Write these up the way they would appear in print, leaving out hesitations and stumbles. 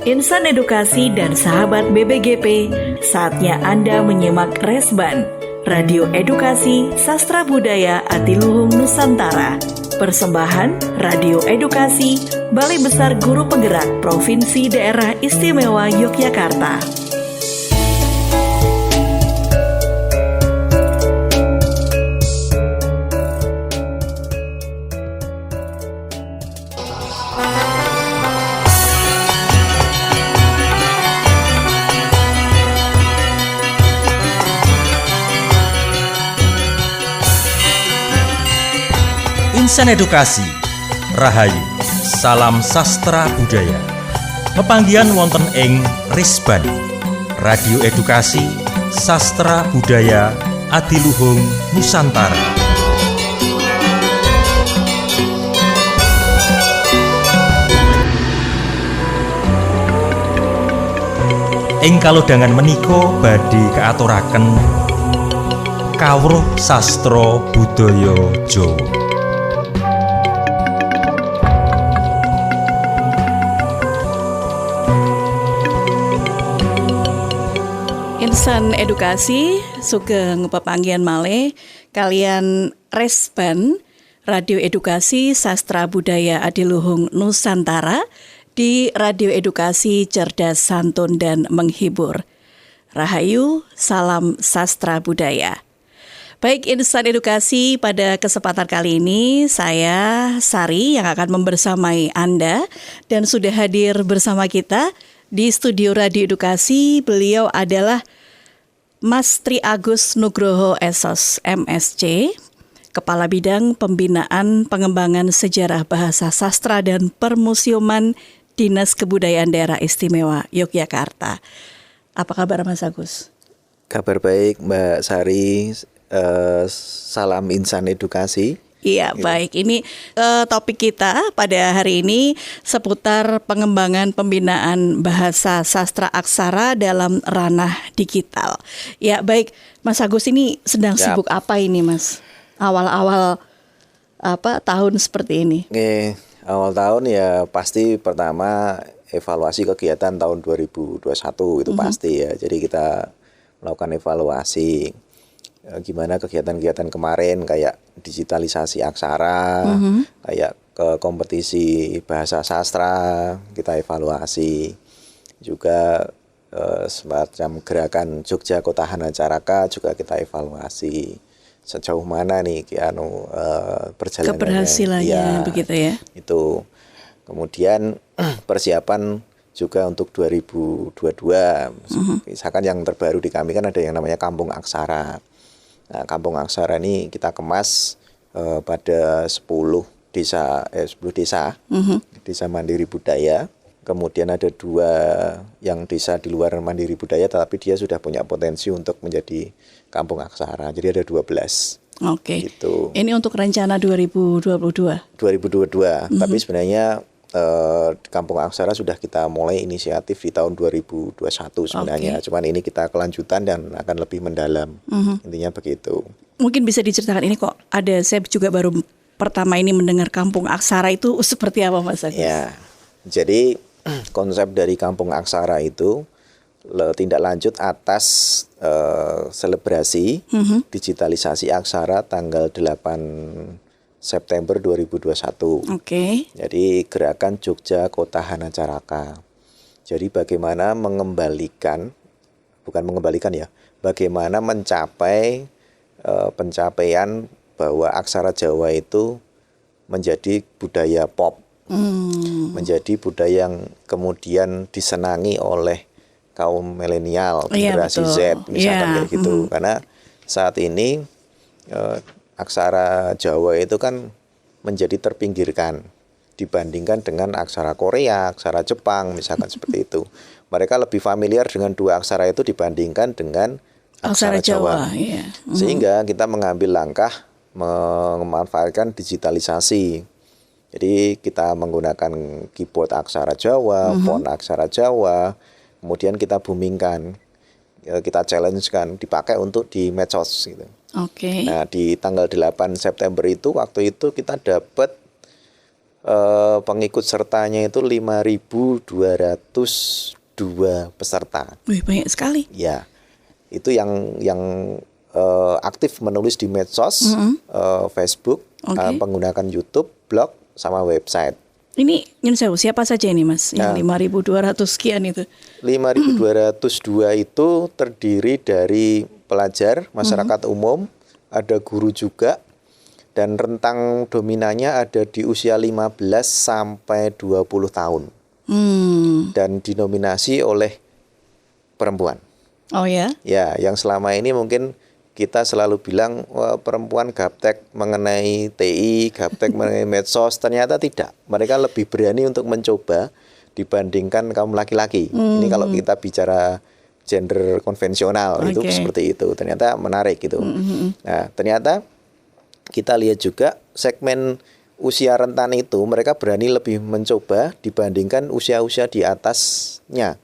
Insan edukasi dan sahabat BBGP, saatnya Anda menyimak Resban, Radio Edukasi Sastra Budaya Atiluhung Nusantara. Persembahan Radio Edukasi, Balai Besar Guru Penggerak Provinsi Daerah Istimewa Yogyakarta. Insan edukasi, rahayu, salam sastra budaya. Pepanggihan wonten ing Resban, Radio Edukasi Sastra Budaya Adiluhung Nusantara. Ing kalodhangan menika badhe kaaturaken kawruh sastra budaya Jawa. Insan edukasi sugeng pepanggihan malih kalian Resban Radio Edukasi Sastra Budaya Adiluhung Nusantara di Radio Edukasi Cerdas Santun dan Menghibur. Rahayu, salam sastra budaya. Baik insan edukasi, pada kesempatan kali ini saya Sari yang akan membersamai Anda dan sudah hadir bersama kita di studio Radio Edukasi. Beliau adalah Mas Tri Agus Nugroho SOS MSc, Kepala Bidang Pembinaan Pengembangan Sejarah Bahasa Sastra dan Permusiuman Dinas Kebudayaan Daerah Istimewa Yogyakarta. Apa kabar Mas Agus? Kabar baik Mbak Sari, salam insan edukasi. Iya, baik. Ini topik kita pada hari ini seputar pengembangan pembinaan bahasa sastra aksara dalam ranah digital. Ya, baik. Mas Agus ini sedang sibuk apa ini, Mas? Awal-awal tahun seperti ini? Awal tahun ya pasti pertama evaluasi kegiatan tahun 2021 itu pasti ya. Jadi kita melakukan evaluasi gimana kegiatan-kegiatan kemarin, kayak digitalisasi aksara, kayak ke kompetisi bahasa sastra kita evaluasi, juga semacam gerakan Jogja Kota Hanacaraka juga kita evaluasi sejauh mana nih perjalanannya, keberhasilannya begitu ya. Itu kemudian persiapan juga untuk 2022. Misalkan yang terbaru di kami kan ada yang namanya Kampung Aksara. Nah, Kampung Aksara ini kita kemas pada 10 desa, desa mandiri budaya. Kemudian ada 2 yang desa di luar mandiri budaya, tetapi dia sudah punya potensi untuk menjadi Kampung Aksara. Jadi ada 12. Oke. Gitu. Ini untuk rencana 2022. 2022. Tapi sebenarnya Kampung Aksara sudah kita mulai inisiatif di tahun 2021 sebenarnya. Cuman ini kita kelanjutan dan akan lebih mendalam. Intinya begitu. Mungkin bisa diceritakan, ini kok ada, saya juga baru pertama ini mendengar Kampung Aksara, itu seperti apa Mas Agus? Ya, jadi konsep dari Kampung Aksara itu tindak lanjut atas selebrasi digitalisasi aksara tanggal 8 September 2021. Oke. Jadi gerakan Jogja Kota Hanacaraka. Jadi bagaimana bagaimana mencapai pencapaian bahwa aksara Jawa itu menjadi budaya pop, menjadi budaya yang kemudian disenangi oleh kaum milenial, generasi Z, misalkan kayak gitu. Karena saat ini aksara Jawa itu kan menjadi terpinggirkan dibandingkan dengan aksara Korea, aksara Jepang, misalkan seperti itu. Mereka lebih familiar dengan 2 aksara itu dibandingkan dengan aksara Jawa. Sehingga kita mengambil langkah memanfaatkan digitalisasi. Jadi kita menggunakan keyboard aksara Jawa, font aksara Jawa, kemudian kita boomingkan, kita challenge-kan, dipakai untuk di medsos gitu. Oke. Nah, di tanggal 8 September itu, waktu itu kita dapat pengikut sertanya itu 5.202 peserta. Wih, banyak sekali. Ya, itu yang aktif menulis di medsos, Facebook, menggunakan YouTube, blog, sama website. Ini nyun sewu, siapa saja ini Mas? Yang 5.200 sekian itu. 5.202 itu terdiri dari pelajar, masyarakat umum, ada guru juga, dan rentang dominannya ada di usia 15 sampai 20 tahun. Dan dinominasi oleh perempuan. Oh ya? Ya, yang selama ini mungkin kita selalu bilang wah, perempuan gaptek mengenai TI, gaptek mengenai medsos, ternyata tidak. Mereka lebih berani untuk mencoba dibandingkan kaum laki-laki. Ini kalau kita bicara gender konvensional itu seperti itu. Ternyata menarik gitu. Nah, ternyata kita lihat juga segmen usia rentan itu mereka berani lebih mencoba dibandingkan usia-usia di atasnya.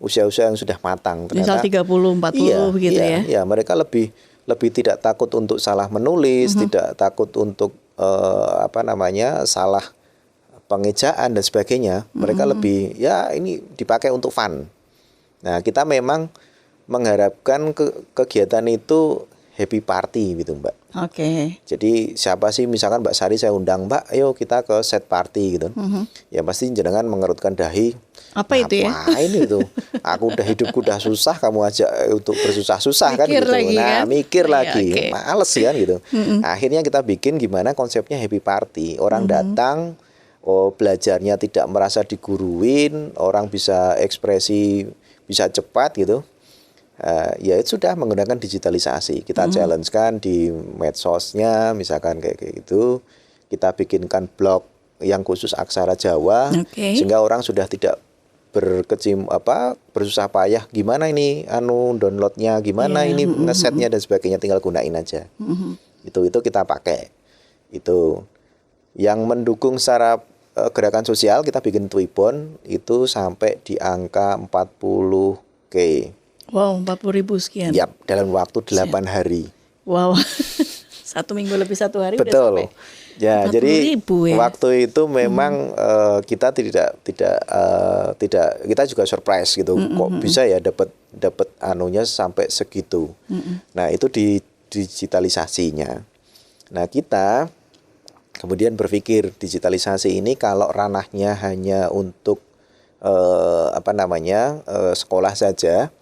Usia-usia yang sudah matang. Misal Ternyata 30, 40 begitu ya. Iya, mereka lebih tidak takut untuk salah menulis, tidak takut untuk salah pengejaan dan sebagainya. Mereka lebih ini dipakai untuk fun. Nah, kita memang mengharapkan kegiatan itu happy party gitu, Mbak. Oke. Jadi siapa sih misalkan Mbak Sari saya undang, Mbak, ayo kita ke set party gitu. Ya pasti jenengan mengerutkan dahi. Apa itu ya? Ngapain itu? Aku hidupku udah susah, kamu ajak untuk bersusah-susah kan gitu. Lagi, kan? Mikir lagi, Okay. males kan gitu. Akhirnya kita bikin gimana konsepnya happy party. Orang datang, belajarnya tidak merasa diguruin, orang bisa ekspresi bisa cepat gitu. Ya itu sudah menggunakan digitalisasi. Kita challenge kan di medsosnya, misalkan kayak gitu. Kita bikinkan blog yang khusus aksara Jawa, sehingga orang sudah tidak bersusah payah gimana ini downloadnya, gimana ini ngesetnya dan sebagainya, tinggal gunain aja. Itu kita pakai. Itu yang mendukung secara gerakan sosial kita bikin Twibbon itu sampai di angka 40K. Wow, 40.000 sekian. Yap, dalam waktu 8 hari. Wow. 1 minggu lebih 1 hari. Betul. Udah sampai ya, jadi ya? Waktu itu memang kita tidak kita juga surprise gitu. Kok bisa ya dapat anunya sampai segitu. Nah, itu di digitalisasinya. Nah, kita kemudian berpikir digitalisasi ini kalau ranahnya hanya untuk sekolah saja,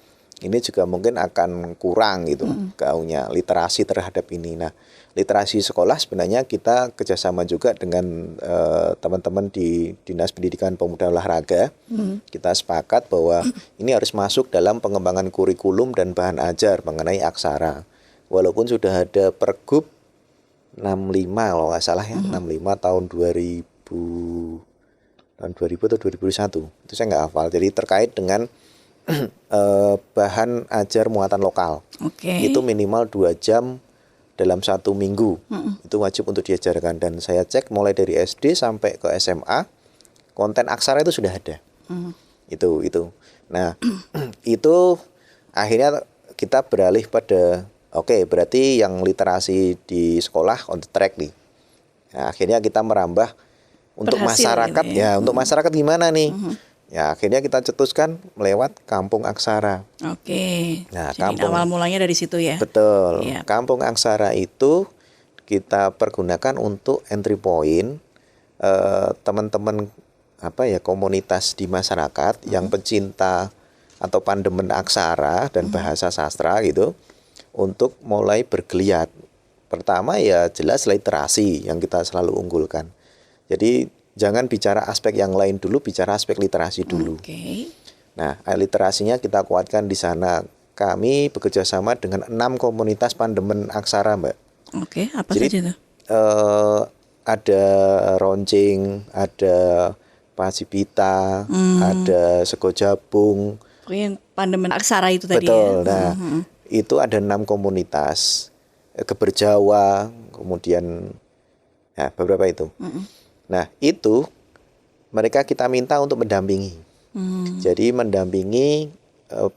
ini juga mungkin akan kurang gitu gaungnya literasi terhadap ini. Nah, literasi sekolah sebenarnya kita kerjasama juga dengan teman-teman di Dinas Pendidikan Pemuda Olahraga. Kita sepakat bahwa ini harus masuk dalam pengembangan kurikulum dan bahan ajar mengenai aksara. Walaupun sudah ada Pergub 65 kalau nggak salah ya, 65 tahun 2000 atau 2001. Itu saya nggak hafal. Jadi terkait dengan bahan ajar muatan lokal. Itu minimal 2 jam dalam 1 minggu. Itu wajib untuk diajarkan. Dan saya cek mulai dari SD sampai ke SMA, konten aksara itu sudah ada. Itu. Nah, itu akhirnya kita beralih pada berarti yang literasi di sekolah on the track nih. Nah, akhirnya kita merambah untuk masyarakat ya. Untuk masyarakat gimana nih? Ya, akhirnya kita cetuskan melewat Kampung Aksara. Nah, jadi awal mulanya dari situ ya. Betul. Kampung Aksara itu kita pergunakan untuk entry point teman-teman komunitas di masyarakat yang pecinta atau pandemen aksara dan bahasa sastra gitu untuk mulai bergeliat. Pertama ya jelas literasi yang kita selalu unggulkan. Jadi jangan bicara aspek yang lain dulu, bicara aspek literasi dulu. Nah, literasinya kita kuatkan di sana. Kami bekerja sama dengan 6 komunitas pandemen aksara, Mbak. Apa saja itu? Ada Roncing, ada Pasipita, ada Sego Jabung. Yang pandemen aksara itu tadi. Betul. Nah, itu ada 6 komunitas. Keberjawa, kemudian beberapa itu. Nah, itu mereka kita minta untuk mendampingi. Jadi mendampingi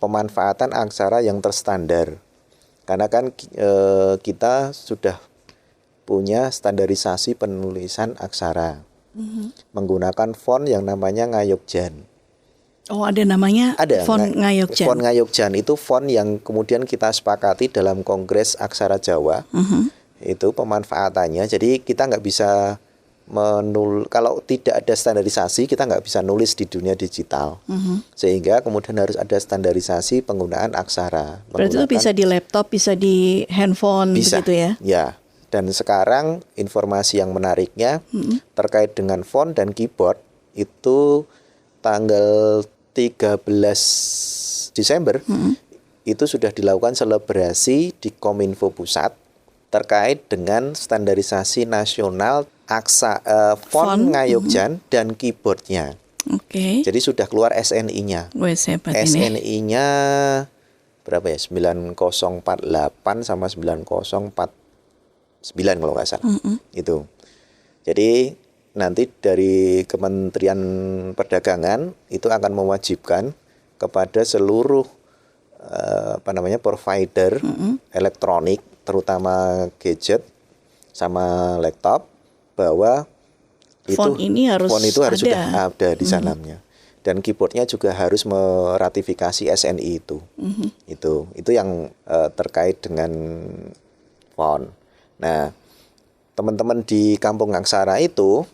pemanfaatan aksara yang terstandar. Karena kan kita sudah punya standarisasi penulisan aksara. menggunakan font yang namanya Ngayogjan. Oh, ada namanya Ada font Ngayogjan. Font Ngayogjan itu font yang kemudian kita sepakati dalam Kongres Aksara Jawa. Itu pemanfaatannya. Jadi kita nggak bisa kalau tidak ada standarisasi, kita nggak bisa nulis di dunia digital. Sehingga kemudian harus ada standarisasi penggunaan aksara. Berarti itu bisa di laptop, bisa di handphone, bisa, begitu ya? Ya. Dan sekarang informasi yang menariknya terkait dengan font dan keyboard itu tanggal 13 Desember itu sudah dilakukan selebrasi di Kominfo Pusat terkait dengan standarisasi nasional font Ngayogjan dan keyboardnya. Oke. Jadi sudah keluar SNI-nya. Wes hebat ini. SNI-nya berapa ya? 9048 sama 9049 kalau nggak salah. Itu. Jadi nanti dari Kementerian Perdagangan itu akan mewajibkan kepada seluruh provider elektronik, terutama gadget sama laptop, bahwa Font itu harus sudah ada di sanamnya. Dan keyboardnya juga harus meratifikasi SNI itu. Itu yang terkait dengan font. Nah, teman-teman di Kampung Aksara itu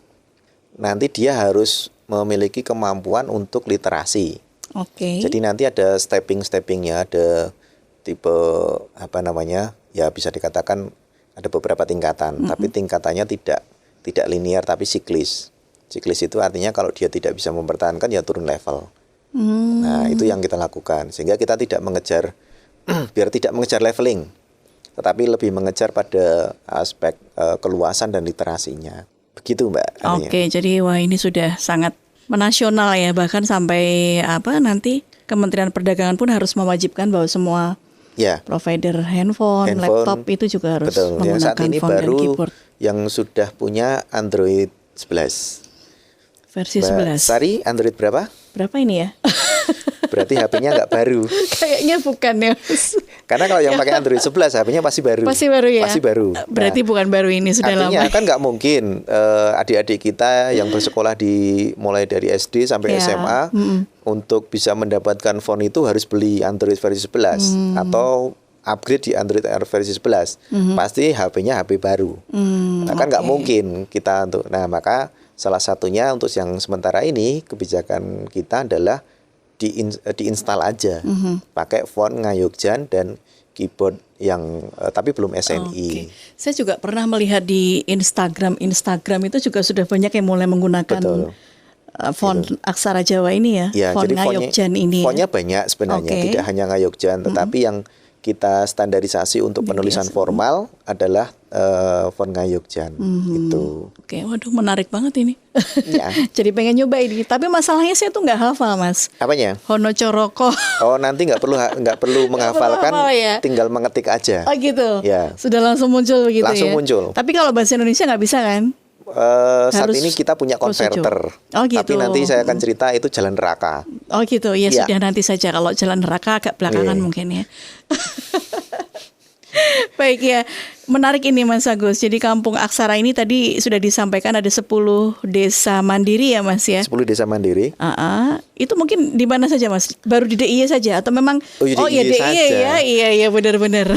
nanti dia harus memiliki kemampuan untuk literasi. Oke. Jadi nanti ada steppingnya, ada tipe ya bisa dikatakan ada beberapa tingkatan, tapi tingkatannya tidak linear tapi siklis. Siklis itu artinya kalau dia tidak bisa mempertahankan ya turun level. Nah, itu yang kita lakukan sehingga kita tidak mengejar biar tidak mengejar leveling, tetapi lebih mengejar pada aspek keluasan dan literasinya. Begitu, Mbak. Oke, jadi wah ini sudah sangat menasional ya, bahkan sampai nanti Kementerian Perdagangan pun harus mewajibkan bahwa semua provider handphone, laptop itu juga harus menggunakan saat ini font dan keyboard. Yang sudah punya Android 11. Versi 11. Sari, Android berapa? Berapa ini ya? Berarti HP-nya nggak baru. Kayaknya bukan ya. Karena kalau yang pakai Android 11 HP-nya pasti baru. Pasti baru ya? Pasti baru. Berarti bukan baru ini, sudah lama. Artinya kan nggak mungkin adik-adik kita yang bersekolah mulai dari SD sampai SMA untuk bisa mendapatkan font itu harus beli Android versi 11 atau upgrade di Android versi 11. Pasti HP-nya HP baru. Kan nggak mungkin kita untuk. Nah, maka salah satunya untuk yang sementara ini kebijakan kita adalah diinstal aja, pakai font Ngayogjan dan keyboard yang tapi belum SNI. Saya juga pernah melihat di Instagram itu juga sudah banyak yang mulai menggunakan font aksara Jawa ini ya, font jadi Ngayogjan ini. Fontnya banyak sebenarnya, tidak hanya Ngayogjan, tetapi yang kita standarisasi untuk penulisan formal adalah font Ngayogjan itu. Oke, waduh menarik banget ini. Ya. Jadi pengen nyoba ini, tapi masalahnya saya tuh nggak hafal, Mas. Apanya? Hono Coroko. Oh, nanti nggak perlu menghafalkan, tinggal mengetik aja. Oh gitu. Ya. Sudah langsung muncul gitu langsung muncul. Tapi kalau bahasa Indonesia nggak bisa kan? Saat ini kita punya konverter. Oh gitu. Tapi nanti saya akan cerita itu jalan neraka. Oh gitu. Ya sudah nanti saja, kalau jalan neraka agak belakangan mungkin ya. Baik ya, menarik ini Mas Agus. Jadi Kampung Aksara ini tadi sudah disampaikan ada 10 desa mandiri ya Mas ya. 10 desa mandiri. Itu mungkin di mana saja Mas? Baru di DIY saja atau memang DIY ya. Iya benar-benar.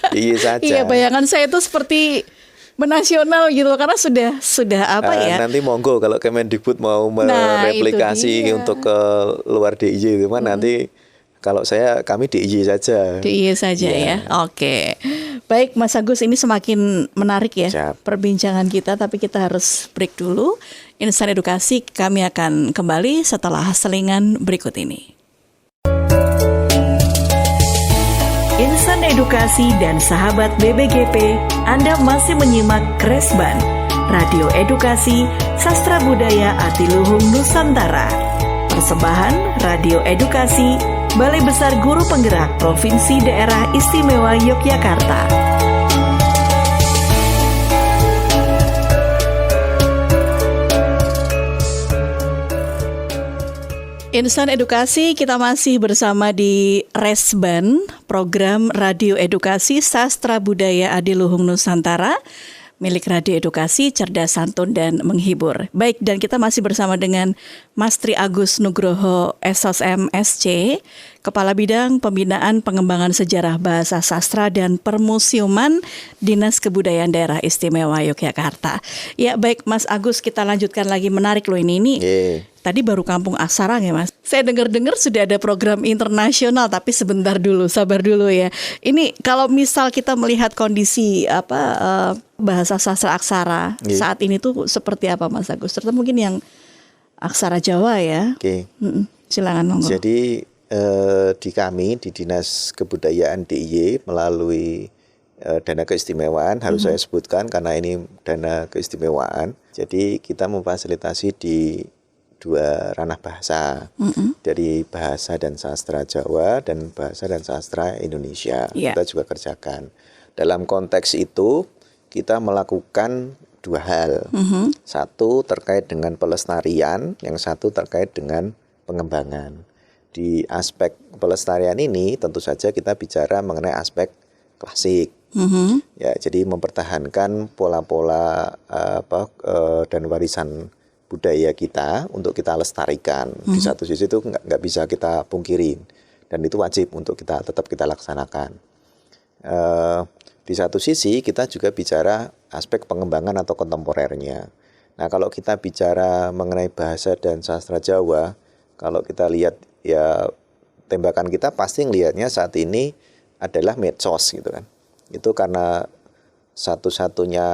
DIY saja. Iya, bayangan saya itu seperti menasional gitu karena sudah nanti monggo kalau Kemendikbud mau mereplikasi untuk ke luar DIY itu nanti kalau kami DIY saja. DIY saja ya. Oke. Baik Mas Agus, ini semakin menarik ya perbincangan kita, tapi kita harus break dulu. Insan Edukasi kami akan kembali setelah selingan berikut ini. Insan Edukasi dan sahabat BBGP, Anda masih menyimak Kresban, Radio Edukasi Sastra Budaya Adiluhung Nusantara. Persembahan Radio Edukasi, Balai Besar Guru Penggerak Provinsi Daerah Istimewa Yogyakarta. Insan Edukasi, kita masih bersama di Resban, program Radio Edukasi Sastra Budaya Adiluhung Nusantara, milik Radio Edukasi, cerdas, santun, dan menghibur. Baik, dan kita masih bersama dengan Mas Tri Agus Nugroho, SOSM SC, Kepala Bidang Pembinaan Pengembangan Sejarah Bahasa Sastra dan Permusiuman Dinas Kebudayaan Daerah Istimewa Yogyakarta. Ya, baik Mas Agus, kita lanjutkan lagi, menarik loh ini. Tadi baru Kampung Aksara ya Mas. Saya dengar-dengar sudah ada program internasional, tapi sebentar dulu, sabar dulu ya. Ini kalau misal kita melihat kondisi bahasa sastra aksara saat ini tuh seperti apa Mas Agus? Terutama mungkin yang aksara Jawa ya. Silakan monggo. Jadi di kami di Dinas Kebudayaan DIY melalui dana keistimewaan, harus saya sebutkan karena ini dana keistimewaan. Jadi kita memfasilitasi di dua ranah bahasa, dari bahasa dan sastra Jawa dan bahasa dan sastra Indonesia. Kita juga kerjakan. Dalam konteks itu kita melakukan dua hal. Satu terkait dengan pelestarian, yang satu terkait dengan pengembangan. Di aspek pelestarian ini tentu saja kita bicara mengenai aspek klasik. Ya, jadi mempertahankan pola-pola dan warisan budaya kita untuk kita lestarikan. Di satu sisi itu nggak bisa kita pungkirin, dan itu wajib untuk tetap kita laksanakan. Di satu sisi kita juga bicara aspek pengembangan atau kontemporernya. Nah, kalau kita bicara mengenai bahasa dan sastra Jawa, kalau kita lihat ya tembakan kita pasti ngelihatnya saat ini adalah medsos gitu kan. Itu karena satu-satunya,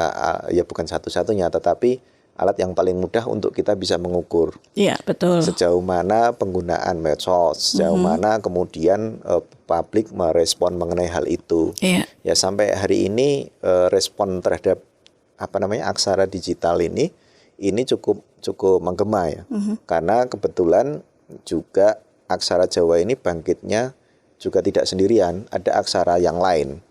ya bukan satu-satunya, tetapi alat yang paling mudah untuk kita bisa mengukur. Iya, betul. Sejauh mana penggunaan medsos, sejauh mana kemudian publik merespon mengenai hal itu. Ya sampai hari ini respon terhadap aksara digital ini cukup menggema ya. Karena kebetulan juga aksara Jawa ini bangkitnya juga tidak sendirian, ada aksara yang lain.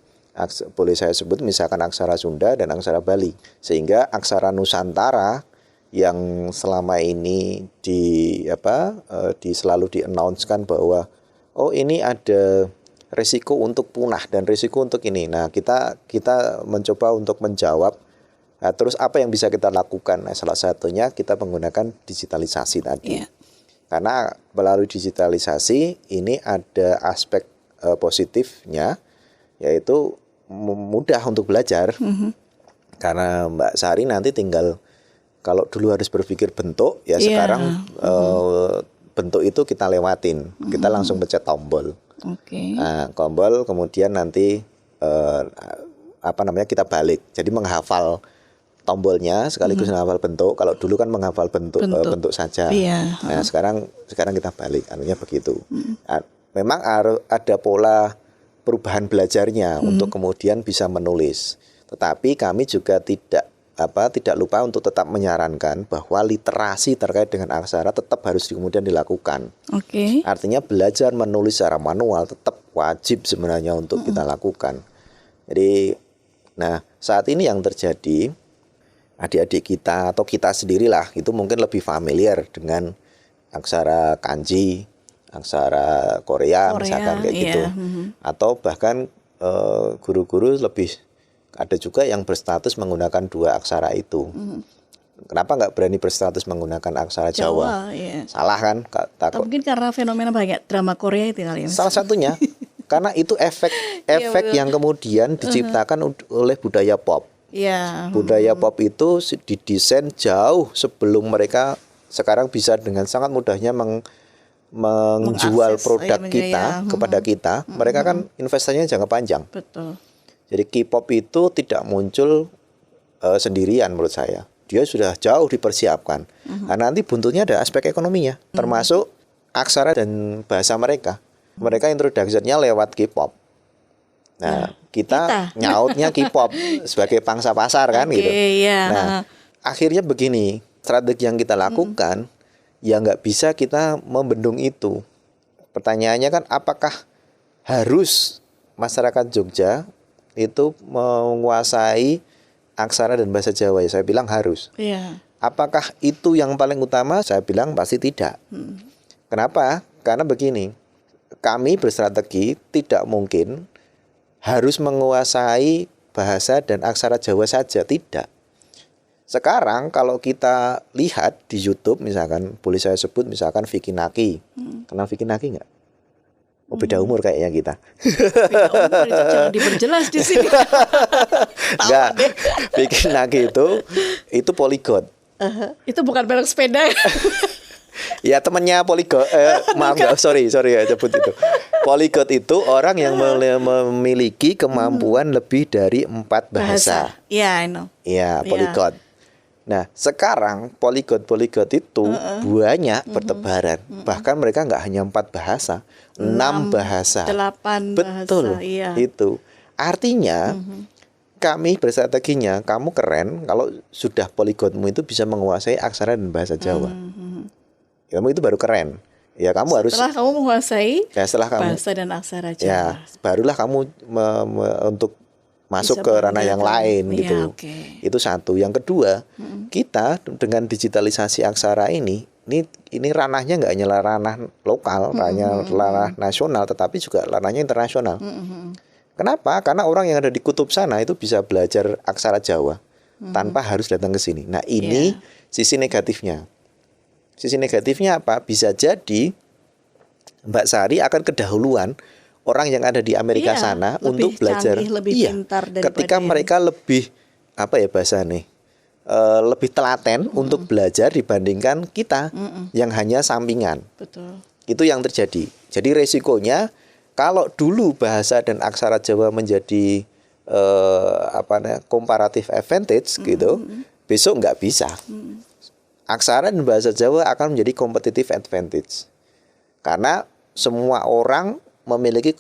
Boleh saya sebut misalkan aksara Sunda dan aksara Bali, sehingga aksara Nusantara yang selama ini selalu di-announce-kan bahwa ini ada risiko untuk punah dan risiko untuk ini. Nah, kita mencoba untuk menjawab. Nah, terus apa yang bisa kita lakukan? Nah, salah satunya kita menggunakan digitalisasi tadi. Karena melalui digitalisasi ini ada aspek positifnya, yaitu mudah untuk belajar. Karena Mbak Sari nanti tinggal, kalau dulu harus berpikir bentuk, ya sekarang bentuk itu kita lewatin, kita langsung pencet tombol. Nah, tombol kemudian nanti kita balik, jadi menghafal tombolnya sekaligus menghafal bentuk. Kalau dulu kan menghafal bentuk saja. Nah, sekarang kita balik, artinya begitu. Memang ada pola perubahan belajarnya untuk kemudian bisa menulis. Tetapi kami juga tidak lupa untuk tetap menyarankan bahwa literasi terkait dengan aksara tetap harus kemudian dilakukan. Artinya belajar menulis secara manual tetap wajib sebenarnya untuk kita lakukan. Jadi, nah saat ini yang terjadi, adik-adik kita atau kita sendirilah itu mungkin lebih familiar dengan aksara kanji, aksara Korea misalkan kayak gitu. Atau bahkan guru-guru lebih, ada juga yang berstatus menggunakan dua aksara itu. Kenapa nggak berani berstatus menggunakan aksara Jawa? Salah kan? Takut. Mungkin karena fenomena banyak drama Korea itu kali ya. Salah satunya karena itu efek yang kemudian diciptakan oleh budaya pop. Budaya pop itu didesain jauh sebelum mereka sekarang bisa dengan sangat mudahnya menjual produk kita kepada kita. Mereka kan investasinya jangka panjang. Betul. Jadi K-pop itu tidak muncul sendirian menurut saya. Dia sudah jauh dipersiapkan. Nah, nanti buntutnya ada aspek ekonominya, termasuk aksara dan bahasa mereka. Mereka introduksinya lewat K-pop. Nah, kita nyautnya K-pop sebagai pangsa pasar kan gitu. Nah, akhirnya begini, strategi yang kita lakukan ya nggak bisa kita membendung itu. Pertanyaannya kan, apakah harus masyarakat Jogja itu menguasai aksara dan bahasa Jawa? Ya, saya bilang harus. Apakah itu yang paling utama? Saya bilang pasti tidak. Kenapa? Karena begini, kami berstrategi tidak mungkin harus menguasai bahasa dan aksara Jawa saja, tidak. Sekarang kalau kita lihat di YouTube misalkan, boleh saya sebut misalkan Vicky Naki. Kenal Vicky Naki nggak? Oh, beda umur kayaknya kita. Beda umur itu jangan diperjelas di sini. Enggak. Vicky Naki itu polyglot. Itu bukan merek sepeda. Ya temannya polyglot. Maaf nggak, sorry ya sebut itu. Polyglot itu orang yang memiliki kemampuan lebih dari 4 bahasa. Iya, I know. Iya, polyglot. Nah, sekarang polyglot itu banyak bertebaran. Bahkan mereka nggak hanya 4 bahasa, 6 bahasa. 8 bahasa. Betul, iya. itu. Artinya, kami berstrateginya, kamu keren kalau sudah polyglotmu itu bisa menguasai aksara dan bahasa Jawa. Kamu itu baru keren. Ya, kamu harus. Setelah kamu menguasai setelah kamu, bahasa dan aksara Jawa. Ya, barulah kamu untuk masuk Bisa ke ranah yang lain Iya, gitu. okay. Itu satu. Yang kedua, kita dengan digitalisasi aksara ini ranahnya nggak hanya ranah lokal, ranah nasional, tetapi juga ranahnya internasional. Kenapa? Karena orang yang ada di kutub sana itu bisa belajar aksara Jawa tanpa harus datang ke sini. Nah, ini sisi negatifnya. Sisi negatifnya apa? Bisa jadi Mbak Sari akan kedahuluan orang yang ada di Amerika sana untuk belajar. Lebih pintar ketika mereka lebih lebih telaten untuk belajar dibandingkan kita yang hanya sampingan. Betul. Itu yang terjadi. Jadi resikonya kalau dulu bahasa dan aksara Jawa menjadi comparative advantage gitu, besok nggak bisa. Aksara dan bahasa Jawa akan menjadi competitive advantage. Karena semua orang memiliki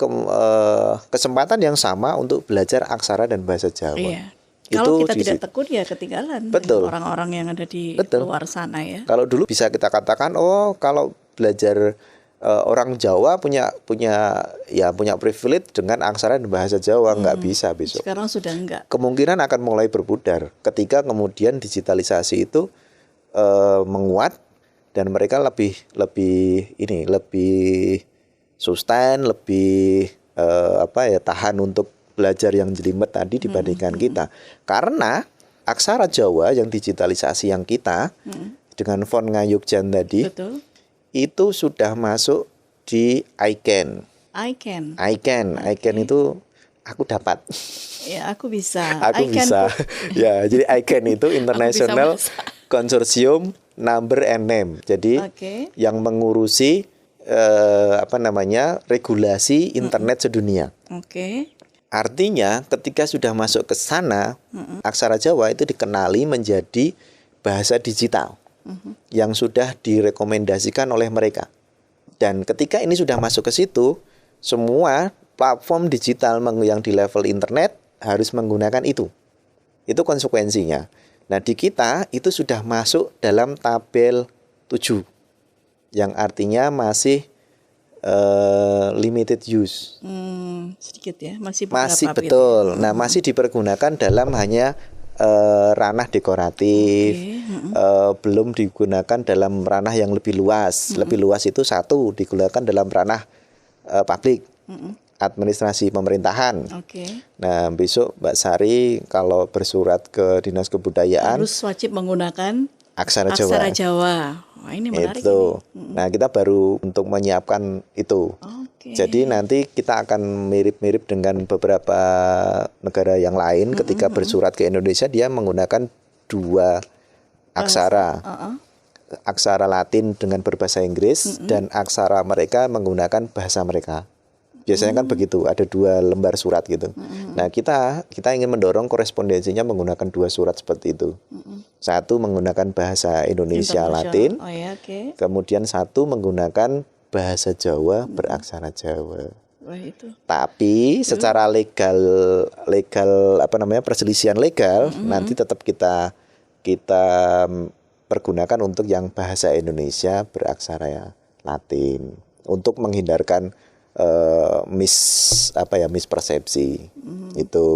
kesempatan yang sama untuk belajar aksara dan bahasa Jawa. Iya. Kalau kita tidak tekun ya ketinggalan. Betul. Orang-orang yang ada di luar sana ya. Kalau dulu bisa kita katakan, kalau belajar orang Jawa punya privilege dengan aksara dan bahasa Jawa, nggak bisa besok. Sekarang sudah enggak. Kemungkinan akan mulai berpudar ketika kemudian digitalisasi itu menguat dan mereka lebih sustain, lebih tahan untuk belajar yang jelimet tadi dibandingkan kita. Karena aksara Jawa yang digitalisasi yang kita dengan font Ngayogjan tadi, betul, itu sudah masuk di ICANN. ICANN itu aku dapat. Ya, aku bisa. Aku bisa. Ya, jadi ICANN itu International Consortium Number and Name. Jadi yang mengurusi regulasi internet sedunia. Artinya ketika sudah masuk ke sana, aksara Jawa itu dikenali menjadi bahasa digital yang sudah direkomendasikan oleh mereka. Dan ketika ini sudah masuk ke situ, semua platform digital yang di level internet harus menggunakan itu. Itu konsekuensinya. Nah, di kita itu sudah masuk dalam tabel 7 yang artinya masih limited use. Sedikit ya, masih beberapa betul. Nah, masih dipergunakan dalam hanya ranah dekoratif. Belum digunakan dalam ranah yang lebih luas. Lebih luas itu digunakan dalam ranah publik, administrasi pemerintahan. Nah, besok Mbak Sari kalau bersurat ke Dinas Kebudayaan harus wajib menggunakan aksara Jawa. Wah, ini menarik itu. Nah, kita baru untuk menyiapkan itu. Jadi nanti kita akan mirip-mirip dengan beberapa negara yang lain. Ketika bersurat ke Indonesia, dia menggunakan 2 aksara. Aksara Latin dengan berbahasa Inggris dan aksara mereka menggunakan bahasa mereka. Biasanya kan begitu, ada 2 lembar surat gitu. Nah, kita ingin mendorong korespondensinya menggunakan 2 surat seperti itu. 1 menggunakan bahasa Indonesia Latin, kemudian 1 menggunakan bahasa Jawa beraksara Jawa. Wah, itu. Tapi secara legal perselisihan legal nanti tetap kita pergunakan untuk yang bahasa Indonesia beraksara Latin untuk menghindarkan mispersepsi itu.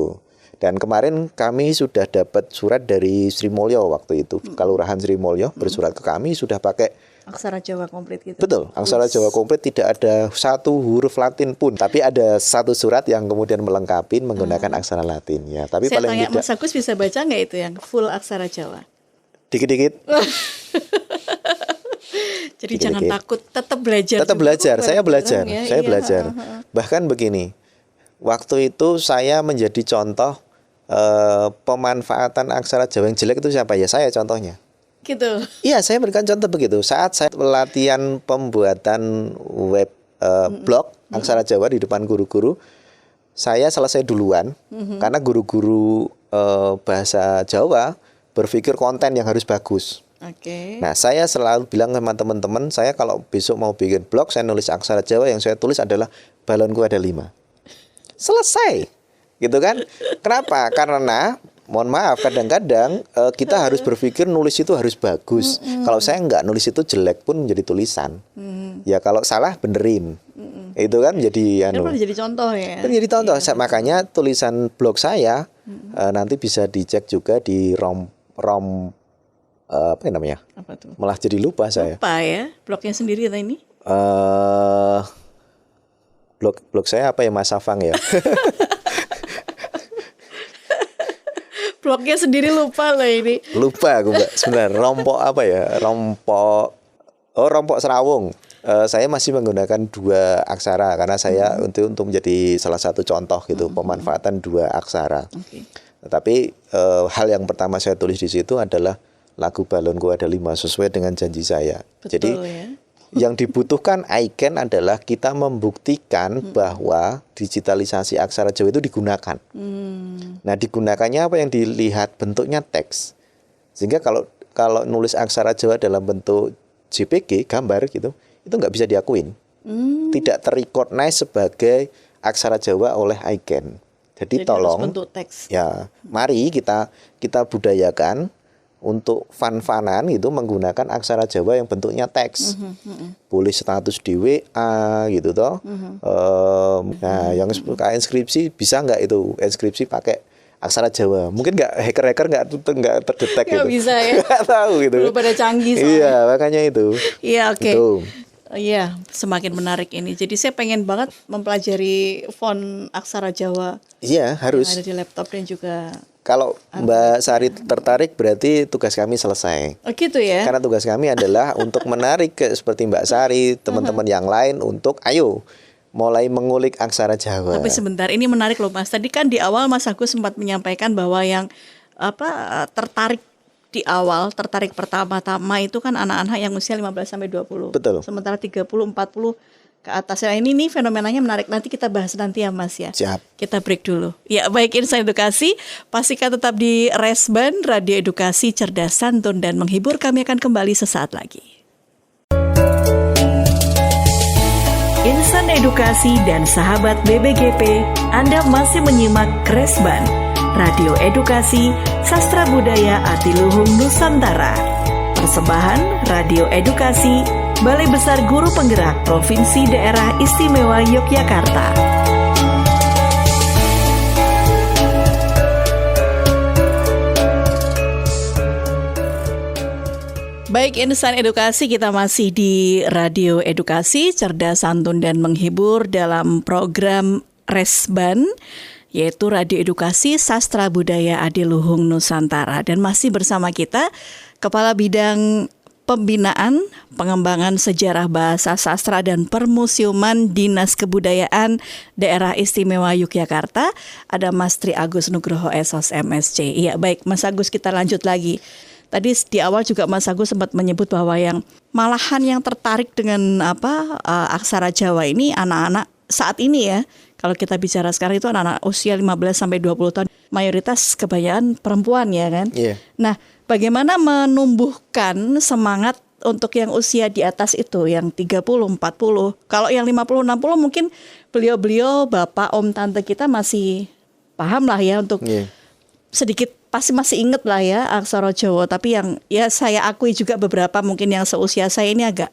Dan kemarin kami sudah dapat surat dari Sri Mulyo waktu itu, Kelurahan Sri Mulyo bersurat ke kami sudah pakai Aksara Jawa komplit gitu. betul, aksara Jawa komplit, tidak ada satu huruf Latin pun, tapi ada satu surat yang kemudian melengkapi menggunakan aksara Latin ya. Tapi Saya paling tanya tidak Mas Agus bisa baca nggak itu yang full aksara Jawa? dikit-dikit. Jadi jangan takut, tetap belajar. Tetap juga belajar, kok saya belajar, bareng-bareng ya. saya Iya, belajar. Bahkan begini, waktu itu saya menjadi contoh pemanfaatan aksara Jawa yang jelek itu siapa ya? Saya contohnya. Gitu. Iya, saya berikan contoh begitu. Saat saya pelatihan pembuatan web blog aksara Jawa di depan guru-guru, saya selesai duluan karena guru-guru bahasa Jawa berpikir konten yang harus bagus. Oke. Nah, saya selalu bilang sama teman-teman, saya kalau besok mau bikin blog, saya nulis aksara Jawa, yang saya tulis adalah balonku ada 5. Selesai. Gitu kan? Kenapa? Karena mohon maaf, kadang-kadang kita harus berpikir nulis itu harus bagus. Kalau saya nggak, nulis itu jelek pun menjadi tulisan. Ya kalau salah benerin. Itu kan menjadi Kan boleh jadi contoh ya. Kan jadi contoh. Makanya tulisan blog saya nanti bisa dicek juga di apa namanya? Apa tuh? Malah jadi lupa saya. Lupa ya, blognya sendiri atau ini? Blog saya apa ya, Mas Safang ya? Blognya sendiri lupa loh ini. Lupa aku, Mbak. Sebenarnya rompok apa ya? Rompok Serawung. Saya masih menggunakan 2 aksara karena saya untuk menjadi salah satu contoh gitu pemanfaatan 2 aksara. Oke. Tetapi hal yang pertama saya tulis di situ adalah lagu balonku ada 5 sesuai dengan janji saya. Betul, Jadi ya. yang dibutuhkan icon adalah kita membuktikan bahwa digitalisasi aksara Jawa itu digunakan. Nah, digunakannya apa yang dilihat bentuknya teks. Sehingga kalau nulis aksara Jawa dalam bentuk JPG, gambar gitu, itu nggak bisa diakuin. Tidak terrecognize sebagai aksara Jawa oleh icon. Jadi tolong harus bentuk teks. ya, mari kita budayakan untuk fun-funan gitu menggunakan aksara Jawa yang bentuknya teks. Boleh status di WA gitu toh. Nah, yang kayak inskripsi bisa nggak itu inskripsi pakai aksara Jawa? Mungkin nggak hacker nggak terdetek gitu. Nggak bisa ya. Nggak tahu gitu. Belum pada canggih soalnya. Iya, makanya itu. Iya, oke. Itu. Iya, semakin menarik ini. Jadi saya pengen banget mempelajari font aksara Jawa Iya, harus. yang ada di laptop dan juga. Kalau Mbak Sari tertarik berarti tugas kami selesai. Oh gitu ya. Karena tugas kami adalah untuk menarik seperti Mbak Sari, teman-teman yang lain untuk ayo mulai mengulik aksara Jawa. Tapi sebentar, ini menarik loh Mas. Tadi kan di awal Mas Agus sempat menyampaikan bahwa yang tertarik di awal, tertarik pertama-tama itu kan anak-anak yang usia 15 sampai 20. Betul. Sementara 30, 40 ke atas. Nah, ini nih fenomenanya menarik. Nanti kita bahas nanti ya Mas ya. Siap. Kita break dulu. Ya, baik, Insan Edukasi, pastikan tetap di Resban Radio Edukasi Cerdas Santun dan Menghibur. Kami akan kembali sesaat lagi. Insan Edukasi dan sahabat BBGP, Anda masih menyimak Resban Radio Edukasi Sastra Budaya Adiluhung Nusantara. Persembahan Radio Edukasi Balai Besar Guru Penggerak Provinsi Daerah Istimewa Yogyakarta. Baik, Insan Edukasi, kita masih di Radio Edukasi Cerdas Santun dan Menghibur dalam program Resban, yaitu Radio Edukasi Sastra Budaya Adiluhung Nusantara. Dan masih bersama kita Kepala Bidang Pembinaan, Pengembangan Sejarah Bahasa Sastra dan Permusiuman Dinas Kebudayaan Daerah Istimewa Yogyakarta, ada Mas Tri Agus Nugroho SOS MSc. Iya, baik Mas Agus, kita lanjut lagi. Tadi di awal juga Mas Agus sempat menyebut bahwa yang malahan yang tertarik dengan aksara Jawa ini anak-anak saat ini ya. Kalau kita bicara sekarang itu anak-anak usia 15 sampai 20 tahun, mayoritas kebanyakan perempuan ya kan. Iya. Nah, bagaimana menumbuhkan semangat untuk yang usia di atas itu, yang 30, 40. Kalau yang 50, 60 mungkin beliau-beliau, bapak, om, tante kita masih paham lah ya untuk sedikit pasti masih inget lah ya aksara Jawa. Tapi yang ya saya akui juga beberapa mungkin yang seusia saya ini agak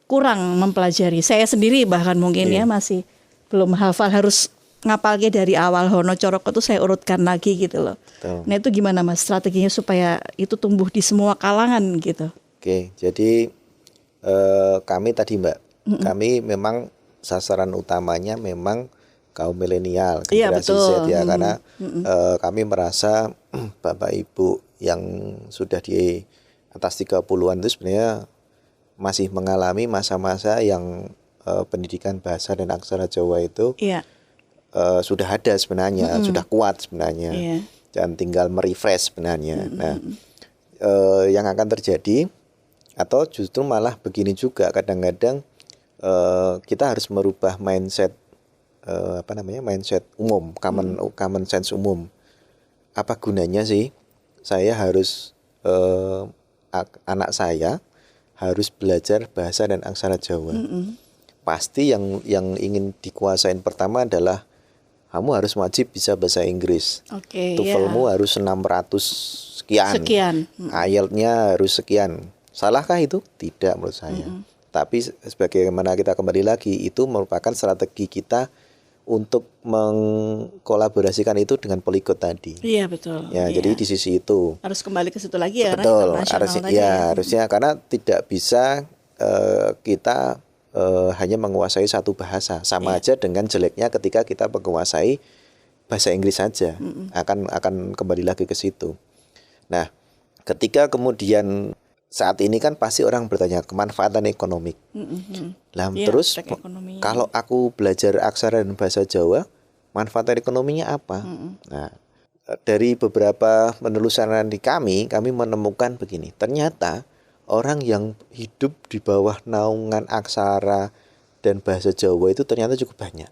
kurang mempelajari. Saya sendiri bahkan mungkin ya masih belum hafal, harus ngapalnya dari awal Hono Coroko tuh saya urutkan lagi gitu loh. Betul. Nah itu gimana Mas strateginya supaya itu tumbuh di semua kalangan gitu? Oke, jadi kami tadi Mbak, kami memang sasaran utamanya memang kaum milenial, Iya, generasi betul. Z ya, karena kami merasa Bapak Ibu yang sudah di atas 30-an itu sebenarnya masih mengalami masa-masa yang pendidikan bahasa dan aksara Jawa itu Iya. sudah ada sebenarnya, sudah kuat sebenarnya, Iya. dan tinggal merefresh sebenarnya. Nah, yang akan terjadi atau justru malah begini juga kadang-kadang kita harus merubah mindset mindset umum, common sense umum. Apa gunanya sih saya harus anak saya harus belajar bahasa dan aksara Jawa? Pasti yang ingin dikuasain pertama adalah kamu harus wajib bisa bahasa Inggris. Oke. TOEFL-mu harus 600 sekian. IELTS-nya harus sekian. Salahkah itu? Tidak menurut saya. Tapi sebagaimana kita kembali lagi, itu merupakan strategi kita untuk mengkolaborasikan itu dengan Polyglot tadi. Iya betul. Ya, iya. jadi di sisi itu. Harus kembali ke situ lagi ya. Betul. Harusnya. Harusnya karena tidak bisa kita hanya menguasai satu bahasa. Sama aja dengan jeleknya ketika kita menguasai bahasa Inggris saja. Akan kembali lagi ke situ. Nah, ketika kemudian saat ini kan pasti orang bertanya kemanfaatan ekonomi. Lah terus kalau aku belajar aksara dan bahasa Jawa, manfaat ekonominya apa? Nah, dari beberapa penelusuran di kami menemukan begini. Ternyata orang yang hidup di bawah naungan aksara dan bahasa Jawa itu ternyata cukup banyak.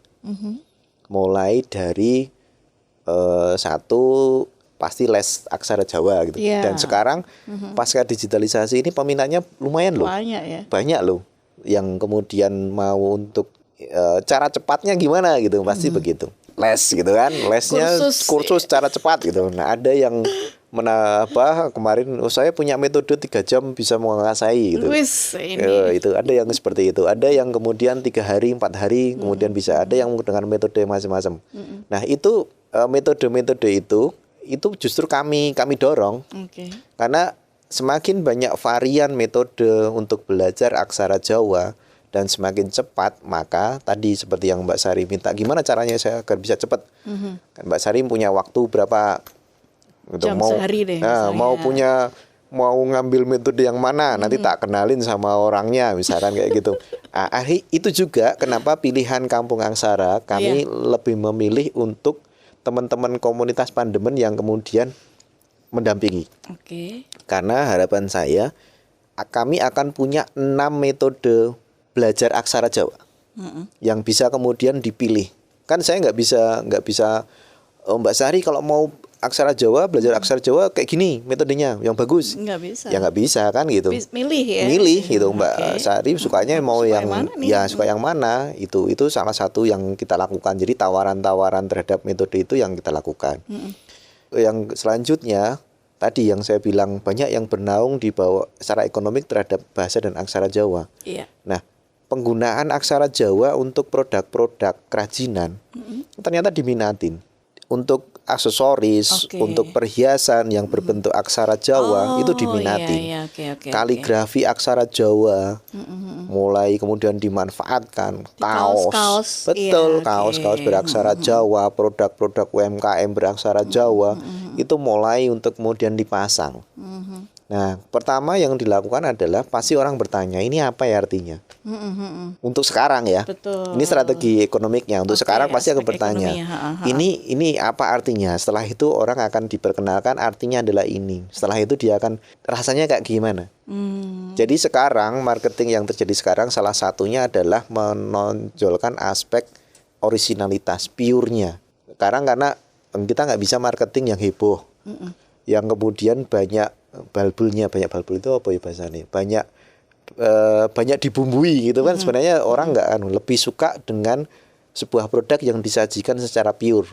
Mulai dari satu pasti les aksara Jawa gitu. Dan sekarang pasca digitalisasi ini peminatnya lumayan loh. Banyak loh yang kemudian mau untuk cara cepatnya gimana gitu, pasti begitu. Les gitu kan, lesnya kursus cara cepat gitu. Nah, ada yang kemarin saya punya metode 3 jam bisa menguasai gitu. Itu ada yang seperti itu. Ada yang kemudian 3 hari, 4 hari kemudian bisa. Ada yang dengan metode macam-macam. Nah, itu metode-metode itu justru kami dorong. Karena semakin banyak varian metode untuk belajar aksara Jawa dan semakin cepat, maka tadi seperti yang Mbak Sari minta, gimana caranya saya agar bisa cepat? Kan Mbak Sari punya waktu berapa? Jam sehari deh. Mau ngambil metode yang mana? Nanti tak kenalin sama orangnya, misalkan kayak gitu. Itu juga kenapa pilihan Kampung Aksara kami lebih memilih untuk teman-teman komunitas Pandemen yang kemudian mendampingi. Karena harapan saya kami akan punya 6 metode belajar aksara Jawa yang bisa kemudian dipilih. Kan saya nggak bisa Mbak Sari kalau mau aksara Jawa, belajar aksara Jawa kayak gini metodenya yang bagus. Nggak bisa. Ya nggak bisa kan gitu. Milih gitu Mbak Sari sukanya mau suka yang mana itu salah satu yang kita lakukan. Jadi tawaran-tawaran terhadap metode itu yang kita lakukan. Yang selanjutnya tadi yang saya bilang banyak yang bernaung di bawah secara ekonomik terhadap bahasa dan aksara Jawa. Nah, penggunaan aksara Jawa untuk produk-produk kerajinan ternyata diminatin. Untuk aksesoris, untuk perhiasan yang berbentuk aksara Jawa itu diminati. Kaligrafi aksara Jawa mulai kemudian dimanfaatkan. Kaos. Betul, kaos beraksara Jawa, produk-produk UMKM beraksara Jawa itu mulai untuk kemudian dipasang. Nah, pertama yang dilakukan adalah pasti orang bertanya, ini apa ya artinya? Untuk sekarang ya. Betul. Ini strategi ekonomiknya. Untuk sekarang pasti akan bertanya, ini apa artinya? Setelah itu orang akan diperkenalkan artinya adalah ini. Setelah itu dia akan rasanya kayak gimana? Jadi sekarang marketing yang terjadi sekarang salah satunya adalah menonjolkan aspek originalitas, pure-nya. Sekarang karena kita nggak bisa marketing yang heboh, yang kemudian banyak balbulnya, banyak balbul itu apa ya bahasanya? Banyak dibumbui gitu kan. Sebenarnya orang nggak lebih suka dengan sebuah produk yang disajikan secara pure.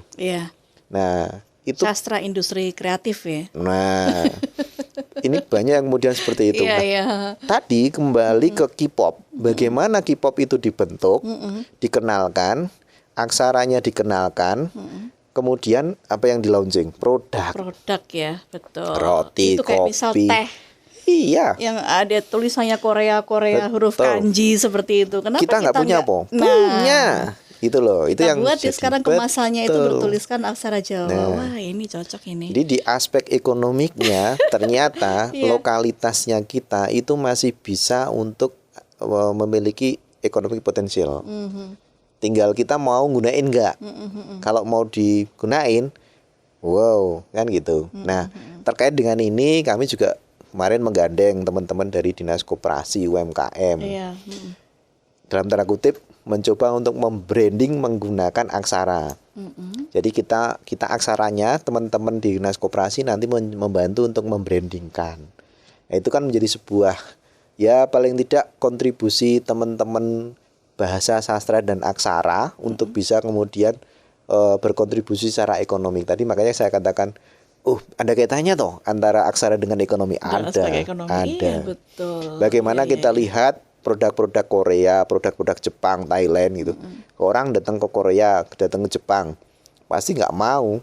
Nah, itu sastra industri kreatif ya. Nah, ini banyak yang kemudian seperti itu. Tadi kembali ke K-pop. Bagaimana K-pop itu dibentuk, dikenalkan, aksaranya dikenalkan, kemudian apa yang di launching? Produk. Produk ya, betul. Roti, itu kayak misal kopi. teh Iya. yang ada tulisannya Korea huruf Betul. kanji seperti itu. Kenapa Kita nggak punya apa? Punya. Itu loh, itu kita yang buat ya jadi sekarang kemasannya itu betul. bertuliskan aksara Jawa. Nah. Wah, ini cocok ini. Jadi di aspek ekonomiknya ternyata Iya. lokalitasnya kita itu masih bisa untuk memiliki ekonomi potensial. Tinggal kita mau gunain nggak? Kalau mau digunain, wow, kan gitu. Nah, terkait dengan ini kami juga kemarin menggandeng teman-teman dari Dinas Koperasi UMKM. Iya. Dalam tanda kutip mencoba untuk membranding menggunakan aksara. Jadi kita aksaranya teman-teman di Dinas Koperasi nanti membantu untuk membrandingkan. Nah, itu kan menjadi sebuah ya paling tidak kontribusi teman-teman bahasa sastra dan aksara untuk bisa kemudian berkontribusi secara ekonomi. Tadi makanya saya katakan, ada kaitannya toh antara aksara dengan ekonomi. Sebagai ekonomi, Ada. iya, betul. Bagaimana Iya, kita iya. lihat produk-produk Korea, produk-produk Jepang, Thailand gitu. Orang datang ke Korea, datang ke Jepang, pasti nggak mau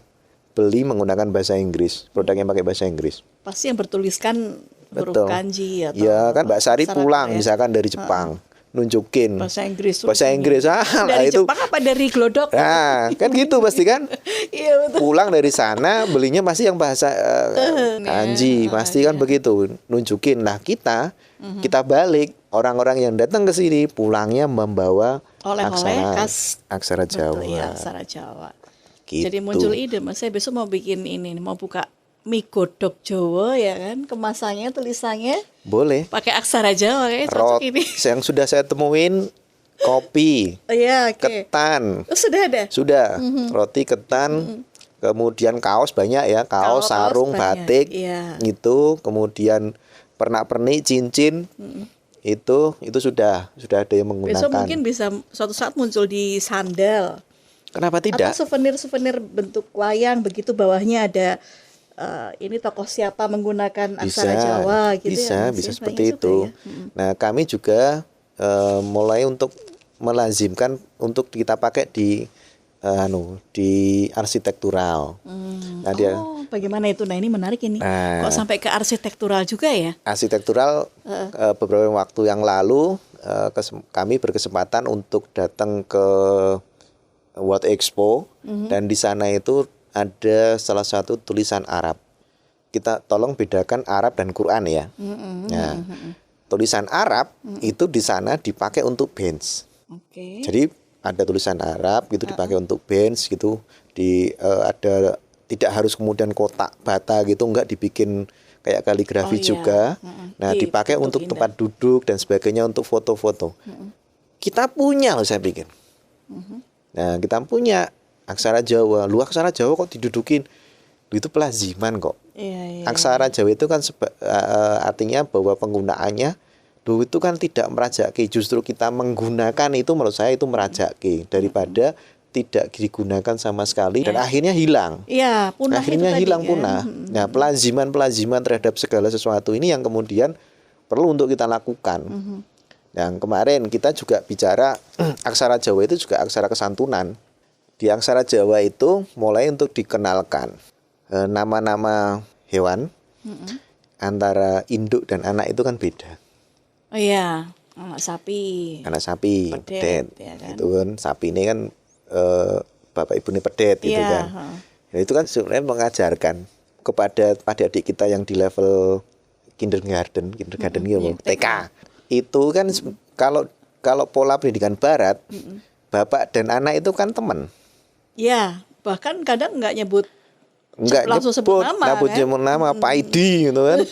beli menggunakan bahasa Inggris, produk yang pakai bahasa Inggris. Pasti yang bertuliskan huruf Betul. kanji atau Ya kan Mbak Sari aksara pulang Korea. misalkan dari Jepang, nunjukin bahasa Inggris. bahasa Inggris. Lah Dari itu. Jepang apa dari Glodok? Nah, kan gitu pasti kan. Iya betul. Pulang dari sana belinya pasti yang bahasa kanji, pasti kan begitu. Nunjukin. Nah, kita balik, orang-orang yang datang ke sini pulangnya membawa Oleh-oleh khas aksara Jawa. Betul, iya, aksara Jawa. Gitu. Jadi muncul ide, Mas, saya besok mau bikin ini, mau buka mie godok Jawa ya kan, kemasannya tulisannya Boleh. pakai aksara Jawa kayak cocok Roti ini. yang sudah saya temuin kopi, Oh, iya, oke. ketan. Oh, sudah ada. Sudah, roti, ketan, kemudian kaos banyak ya, kaos, Kaos sarung, banyak, batik, iya. gitu, kemudian pernak-pernik, cincin, itu sudah ada yang menggunakan. Besok mungkin bisa suatu saat muncul di sandal. Kenapa tidak? Atau souvenir-souvenir bentuk wayang begitu bawahnya ada ini tokoh siapa menggunakan aksara Jawa gitu bisa, ya. Mas, bisa ya. seperti Banyak juga itu. ya. Nah, kami juga mulai untuk melazimkan untuk kita pakai di arsitektural. Nah, dia Bagaimana itu? Nah, ini menarik ini. Nah. Kok sampai ke arsitektural juga ya? arsitektural beberapa waktu yang lalu kami berkesempatan untuk datang ke World Expo dan di sana itu ada salah satu tulisan Arab. Kita tolong bedakan Arab dan Quran ya. Nah, tulisan Arab itu di sana dipakai untuk bench. Oke. Jadi ada tulisan Arab gitu dipakai untuk bench gitu. Ada tidak harus kemudian kotak bata gitu, enggak dibikin kayak kaligrafi Oh, iya. juga. Nah, dipakai Dibentuk untuk indah. tempat duduk dan sebagainya untuk foto-foto. Kita punya loh saya pikir. Nah, kita punya aksara Jawa. Lu aksara Jawa kok didudukin? Lu itu pelaziman kok. Iya. Aksara Jawa itu kan artinya bahwa penggunaannya lu itu kan tidak merajaki. Justru kita menggunakan itu menurut saya itu merajaki daripada tidak digunakan sama sekali dan akhirnya hilang. Iya, punah Akhirnya itu tadi, hilang kan? punah. Nah, pelaziman terhadap segala sesuatu ini yang kemudian perlu untuk kita lakukan. Dan kemarin kita juga bicara aksara Jawa itu juga aksara kesantunan. Di aksara Jawa itu mulai untuk dikenalkan nama-nama hewan antara induk dan anak itu kan beda. Oh iya, anak sapi. Anak sapi, Pedet, pedet, ya kan? itu kan sapi ini kan bapak ibu ini pedet gitu Iya, kan. Nah, itu kan sebenarnya mengajarkan kepada adik kita yang di level kindergarten gitu, TK. Itu kan kalau pola pendidikan barat, bapak dan anak itu kan teman. Iya, bahkan kadang nggak nyebut Enggak langsung sebut nama, kan? nyebut nama Pak Idi gitu kan.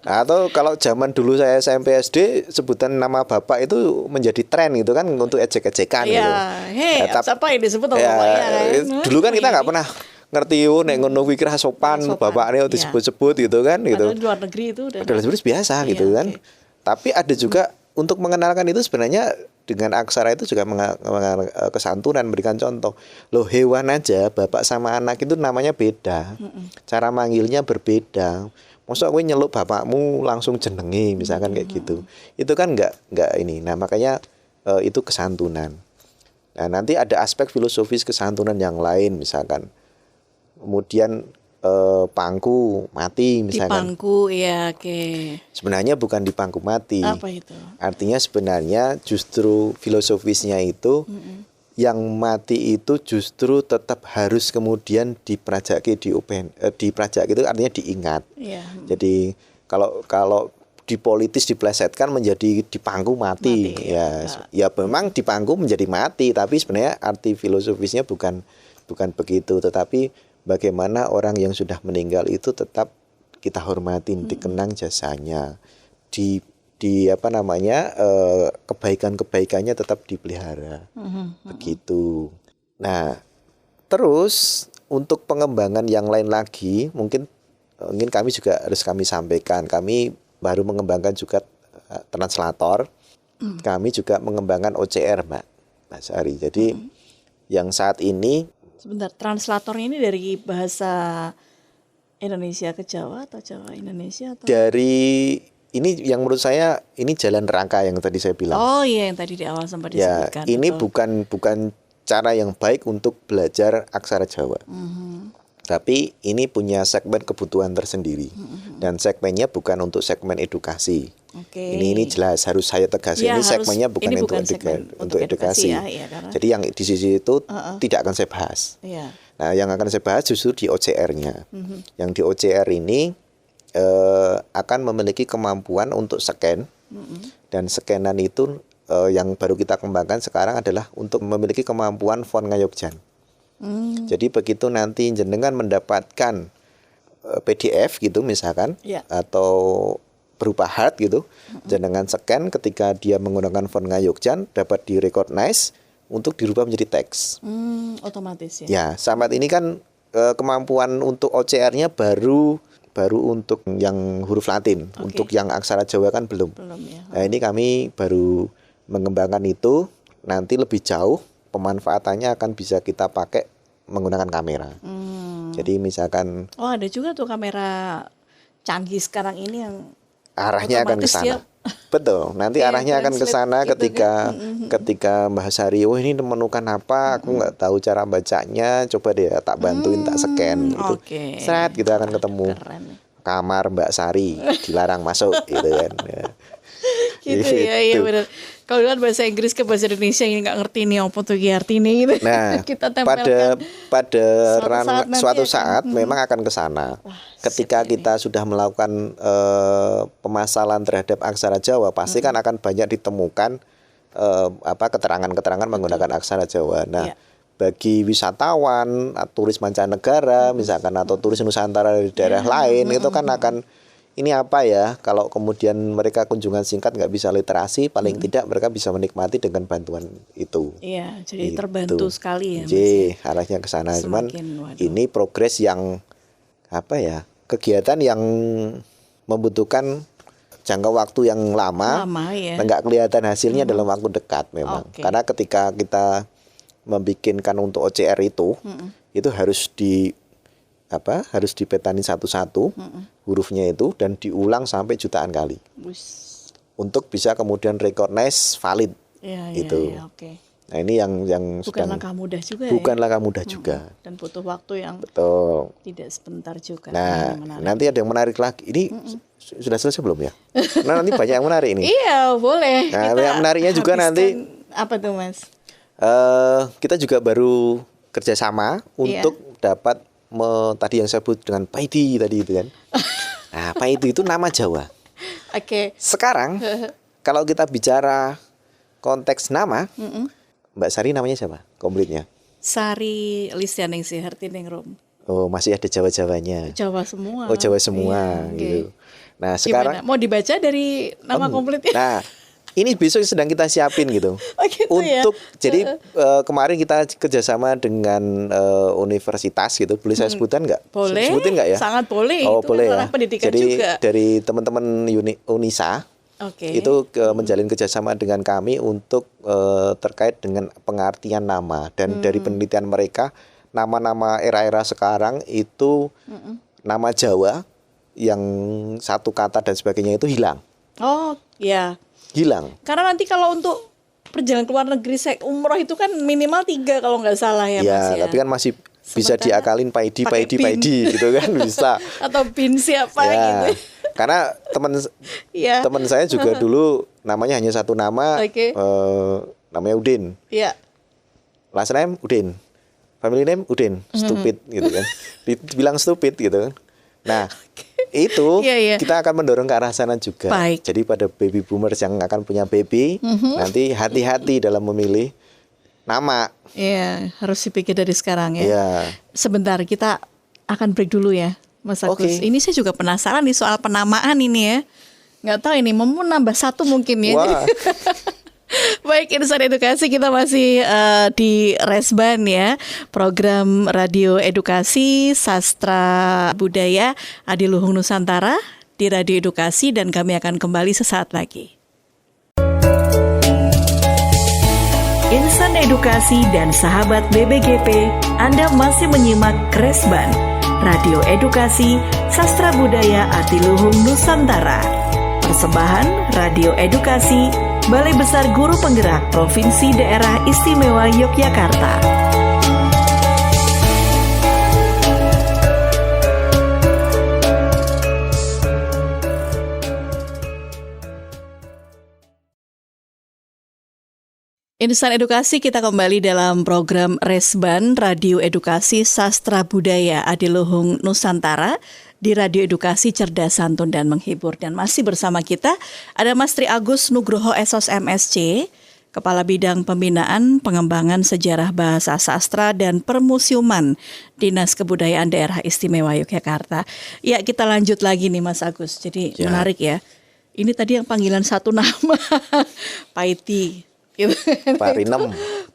Atau kalau zaman dulu saya SMP SD sebutan nama bapak itu menjadi tren gitu kan untuk ejek-ejekan gitu. Iya, hei, Ya, siapa ini disebut sama ya, bapaknya kan? dulu kan kita nggak pernah ngerti nek ngono kuwi kira sopan, Sopan, bapaknya iya. disebut-sebut gitu kan gitu. Padahal di luar negeri itu udah. Padahal sebenarnya biasa Iya, gitu kan. oke. Tapi ada juga untuk mengenalkan itu sebenarnya dengan aksara itu juga kesantunan, berikan contoh. Loh, hewan aja bapak sama anak itu namanya beda. Cara manggilnya berbeda. Masa kowe nyeluk bapakmu langsung jenenge misalkan kayak gitu. Itu kan enggak ini. Nah, makanya itu kesantunan. Nah, nanti ada aspek filosofis kesantunan yang lain misalkan. Kemudian pangku mati Di misalkan. pangku, ya, oke. Sebenarnya bukan di pangku mati. Apa itu? Artinya sebenarnya justru filosofisnya itu yang mati itu justru tetap harus kemudian diprajaki diprajaki itu artinya diingat. Iya. Jadi kalau di politis diplesetkan menjadi di pangku mati. Mati, Ya, ya. ya memang di pangku menjadi mati, tapi sebenarnya arti filosofisnya bukan begitu, tetapi bagaimana orang yang sudah meninggal itu tetap kita hormatin, dikenang jasanya, di kebaikan-kebaikannya tetap dipelihara. Begitu. Nah, terus untuk pengembangan yang lain lagi mungkin kami juga harus kami sampaikan. Kami baru mengembangkan juga translator. Kami juga mengembangkan OCR, Mbak Sari. Jadi yang saat ini Sebentar, translatornya ini dari bahasa Indonesia ke Jawa atau Jawa Indonesia atau? dari ini yang menurut saya ini jalan rangka yang tadi saya bilang. Oh iya, yang tadi di awal sempat Ya, disebutkan. ini betul. bukan cara yang baik untuk belajar aksara Jawa. Tapi ini punya segmen kebutuhan tersendiri. Dan segmennya bukan untuk segmen edukasi. Oke. Ini jelas harus saya tegaskan, Ya, ini harus- segmennya bukan ini untuk bukan segmen untuk untuk edukasi edukasi. ya, iya, karena- Jadi yang di sisi itu tidak akan saya bahas. Iya. Nah, yang akan saya bahas justru di OCR-nya. Yang di OCR ini akan memiliki kemampuan untuk scan. Dan scanan itu yang baru kita kembangkan sekarang adalah untuk memiliki kemampuan font ngayogjan. Jadi begitu nanti jenengan mendapatkan PDF gitu misalkan, Ya. atau berupa hard gitu, jenengan scan ketika dia menggunakan font ngayogjan dapat di-recognize untuk dirubah menjadi teks. Otomatis ya. Ya, sampai ini kan kemampuan untuk OCR-nya baru untuk yang huruf Latin, Oke. untuk yang aksara Jawa kan belum. Belum ya. Nah, ini kami baru mengembangkan itu, nanti lebih jauh pemanfaatannya akan bisa kita pakai menggunakan kamera. Jadi misalkan Oh, ada juga tuh kamera canggih sekarang ini yang arahnya akan ke otomatis sana. dia Betul, nanti kayak arahnya akan ke translate sana gitu ketika Mbak Sari, oh ini menemukan apa, aku nggak tahu cara bacanya, coba deh tak bantuin, tak scan itu. Oke. Seret kita akan ketemu Keren. kamar Mbak Sari, dilarang masuk gitu kan. Ya. Gitu ya, iya Gitu. benar. Kalau kan bahasa Inggris ke bahasa Indonesia yang nggak ngerti nih apa tuh artinya gitu. Nah, Kita tempelkan. pada Suatu suatu saat saat nanti memang akan ke sana. Ketika seperti kita sudah melakukan pemasalan terhadap aksara Jawa, pasti kan akan banyak ditemukan keterangan-keterangan menggunakan aksara Jawa. Nah, Iya. bagi wisatawan, turis mancanegara misalkan atau turis Nusantara dari daerah lain itu kan akan ini apa ya, kalau kemudian mereka kunjungan singkat nggak bisa literasi, paling tidak mereka bisa menikmati dengan bantuan itu. Iya, jadi Gitu. terbantu sekali ya, Mas. J, arahnya ke sana. Cuman Semakin, waduh. ini progres yang kegiatan yang membutuhkan jangka waktu yang lama, Lama ya. nggak kelihatan hasilnya dalam waktu dekat memang. Oke. Karena ketika kita membikinkan untuk OCR itu harus dipetani satu-satu hurufnya itu dan diulang sampai jutaan kali Bus. untuk bisa kemudian recognize valid. Iya, Itu. iya, oke. Nah, ini yang Bukan sedang langkah mudah juga bukan ya. langkah mudah juga. Dan butuh waktu yang Betul. tidak sebentar juga. Nah, Ini menarik. nanti ada yang menarik lagi. Ini sudah selesai belum ya? Nah, nanti banyak yang menarik ini. Iya, boleh. Nah, Kita yang menariknya juga habiskan- nanti apa tuh, Mas? kita juga baru kerjasama untuk dapat tadi yang saya sebut dengan Paidi tadi itu kan. Nah, Paidi itu nama Jawa. Oke. Sekarang kalau kita bicara konteks nama, Mbak Sari namanya siapa? Komplitnya? Sari Listianingsih Hartiningrum. Oh, masih ada Jawa-Jawanya. Jawa semua. Oh, Jawa semua Iya, oke. gitu. Nah, sekarang Gimana? Mau dibaca dari nama komplitnya? Nah, ini besok sedang kita siapin gitu. Oh, gitu ya? Untuk jadi kemarin kita kerjasama dengan universitas gitu. Boleh saya sebutkan nggak? Boleh. Sebutin nggak ya? Sangat boleh. Oh, Itu boleh kan ya. ranah pendidikan Jadi juga. dari teman-teman Unisa Oke. itu menjalin kerjasama dengan kami untuk terkait dengan pengertian nama dan dari penelitian mereka nama-nama era-era sekarang itu nama Jawa yang satu kata dan sebagainya itu hilang. Oh, ya. Hilang. Karena nanti kalau untuk perjalanan ke luar negeri umroh itu kan minimal 3 kalau nggak salah ya, Mas ya. Tapi kan masih bisa Sementara diakalin pakai paidi gitu kan bisa. Atau bin siapa gitu. Karena teman saya juga dulu namanya hanya satu nama, namanya Udin. Iya. Last name Udin, family name Udin, stupid gitu kan. Dibilang stupid gitu kan. Nah, itu kita akan mendorong ke arah sana juga. Baik. Jadi pada baby boomers yang akan punya baby, nanti hati-hati dalam memilih nama. Iya, harus dipikir dari sekarang ya. Iya. Sebentar, kita akan break dulu ya, Mas Agus. Ini saya juga penasaran nih soal penamaan ini ya. Nggak tahu ini, mau nambah 1 mungkin ya. Wah. Baik, Insan Edukasi kita masih di Resban ya, program Radio Edukasi Sastra Budaya Adiluhung Nusantara di Radio Edukasi, dan kami akan kembali sesaat lagi. Insan Edukasi dan sahabat BBGP, Anda masih menyimak Resban, Radio Edukasi Sastra Budaya Adiluhung Nusantara. Persembahan Radio Edukasi, Balai Besar Guru Penggerak Provinsi Daerah Istimewa Yogyakarta. Insan Edukasi, kita kembali dalam program Resban Radio Edukasi Sastra Budaya Adiluhung Nusantara di Radio Edukasi Cerdas, Santun, dan Menghibur. Dan masih bersama kita ada Mas Tri Agus Nugroho SOS MSc, Kepala Bidang Pembinaan Pengembangan Sejarah Bahasa Sastra dan Permusiuman Dinas Kebudayaan Daerah Istimewa Yogyakarta. Ya, kita lanjut lagi nih Mas Agus. Jadi menarik ya. Ini tadi yang panggilan satu nama, Paiti. Parinem.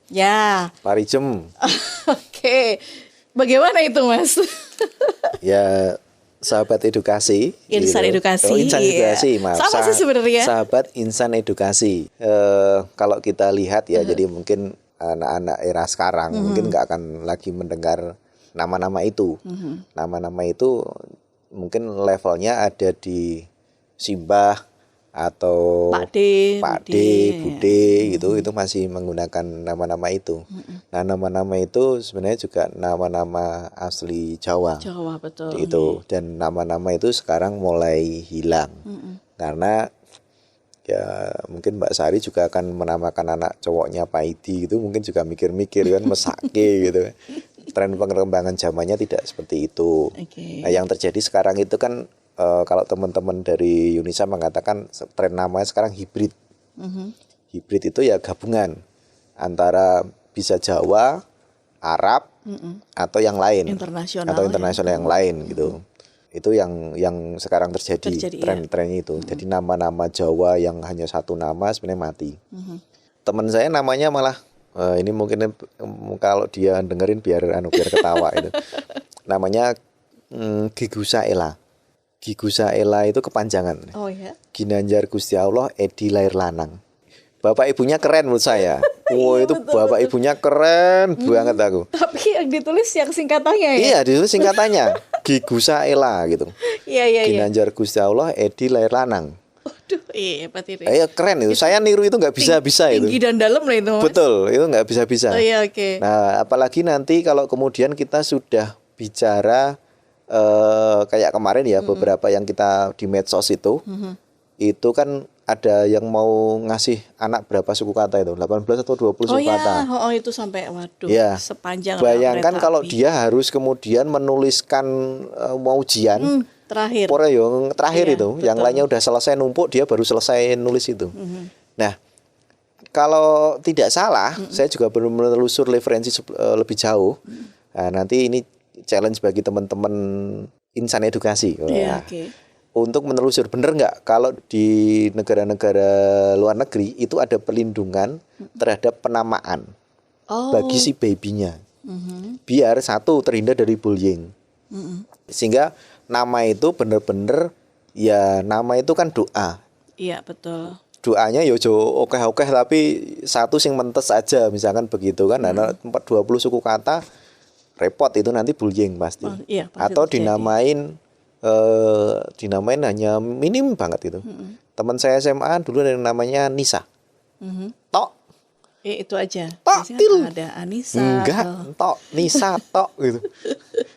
Ya. Parijem. Oke. Bagaimana itu, Mas? Ya, sahabat edukasi. Insan Edukasi. Insan Edukasi, maaf. Sama sih sebenarnya. Sahabat Insan Edukasi. Kalau kita lihat ya, jadi mungkin anak-anak era sekarang mungkin nggak akan lagi mendengar nama-nama itu. Nama-nama itu mungkin levelnya ada di Simbah atau Pak D, Bude gitu, itu masih menggunakan nama-nama itu. Nah, nama-nama itu sebenarnya juga nama-nama asli Jawa. Jawa, betul. Itu, dan nama-nama itu sekarang mulai hilang. Karena ya mungkin Mbak Sari juga akan menamakan anak cowoknya Paidi gitu, mungkin juga mikir-mikir kan, mesake gitu. Tren pengembangan zamannya tidak seperti itu. Nah, yang terjadi sekarang itu kan kalau teman-teman dari UNISA mengatakan tren namanya sekarang hibrid. Hibrid itu ya gabungan antara bisa Jawa, Arab, atau yang lain, atau internasional yang lain gitu. Itu yang sekarang terjadi tren-trennya itu. Jadi nama-nama Jawa yang hanya satu nama sebenarnya mati. Teman saya namanya malah ini mungkin kalau dia dengerin biar ketawa itu. Namanya Gigusa Ela. Gigusa Ela itu kepanjangan. Oh ya. Ginanjar Gusti Allah Edi Lair Lanang. Bapak ibunya keren menurut saya. Itu betul, bapak ibunya keren banget aku. Tapi yang ditulis yang singkatannya ya? Iya, ditulis singkatannya. Gigusa Ela gitu. Iya. Ginanjar Gusti Allah Edi Lair Lanang. Aduh, hebat itu. Keren itu. Saya niru itu nggak bisa-bisa itu. Tinggi dan dalam lah itu, Mas. Betul, itu nggak bisa-bisa. Oh iya, oke. Nah, apalagi nanti kalau kemudian kita sudah bicara kayak kemarin ya, beberapa yang kita di medsos itu kan ada yang mau ngasih anak berapa suku kata itu, 18 atau 20 suku kata. Oh itu sampai waduh ya. Sepanjang. Bayangkan kalau dia harus kemudian menuliskan mau ujian terakhir. Yang terakhir itu, betul. yang lainnya udah selesai numpuk, dia baru selesai nulis itu. Nah, kalau tidak salah, saya juga belum menelusur referensi lebih jauh. Nah, nanti ini challenge bagi teman-teman insan edukasi. Untuk menelusur benar nggak kalau di negara-negara luar negeri itu ada perlindungan terhadap penamaan bagi si babynya, biar satu terhindar dari bullying, sehingga nama itu benar-benar ya, nama itu kan doa. Iya betul. Doanya yo oke tapi satu sing mentes aja misalkan begitu kan. Ada 20 suku kata repot itu nanti bullying pasti. Pasti atau terjadi. dinamain hanya minim banget itu. Teman saya SMA dulu ada yang namanya Nisa. Tok Itu aja. Tok, Biasanya til. ada Anissa. Enggak, atau- tok, Nisa, tok gitu.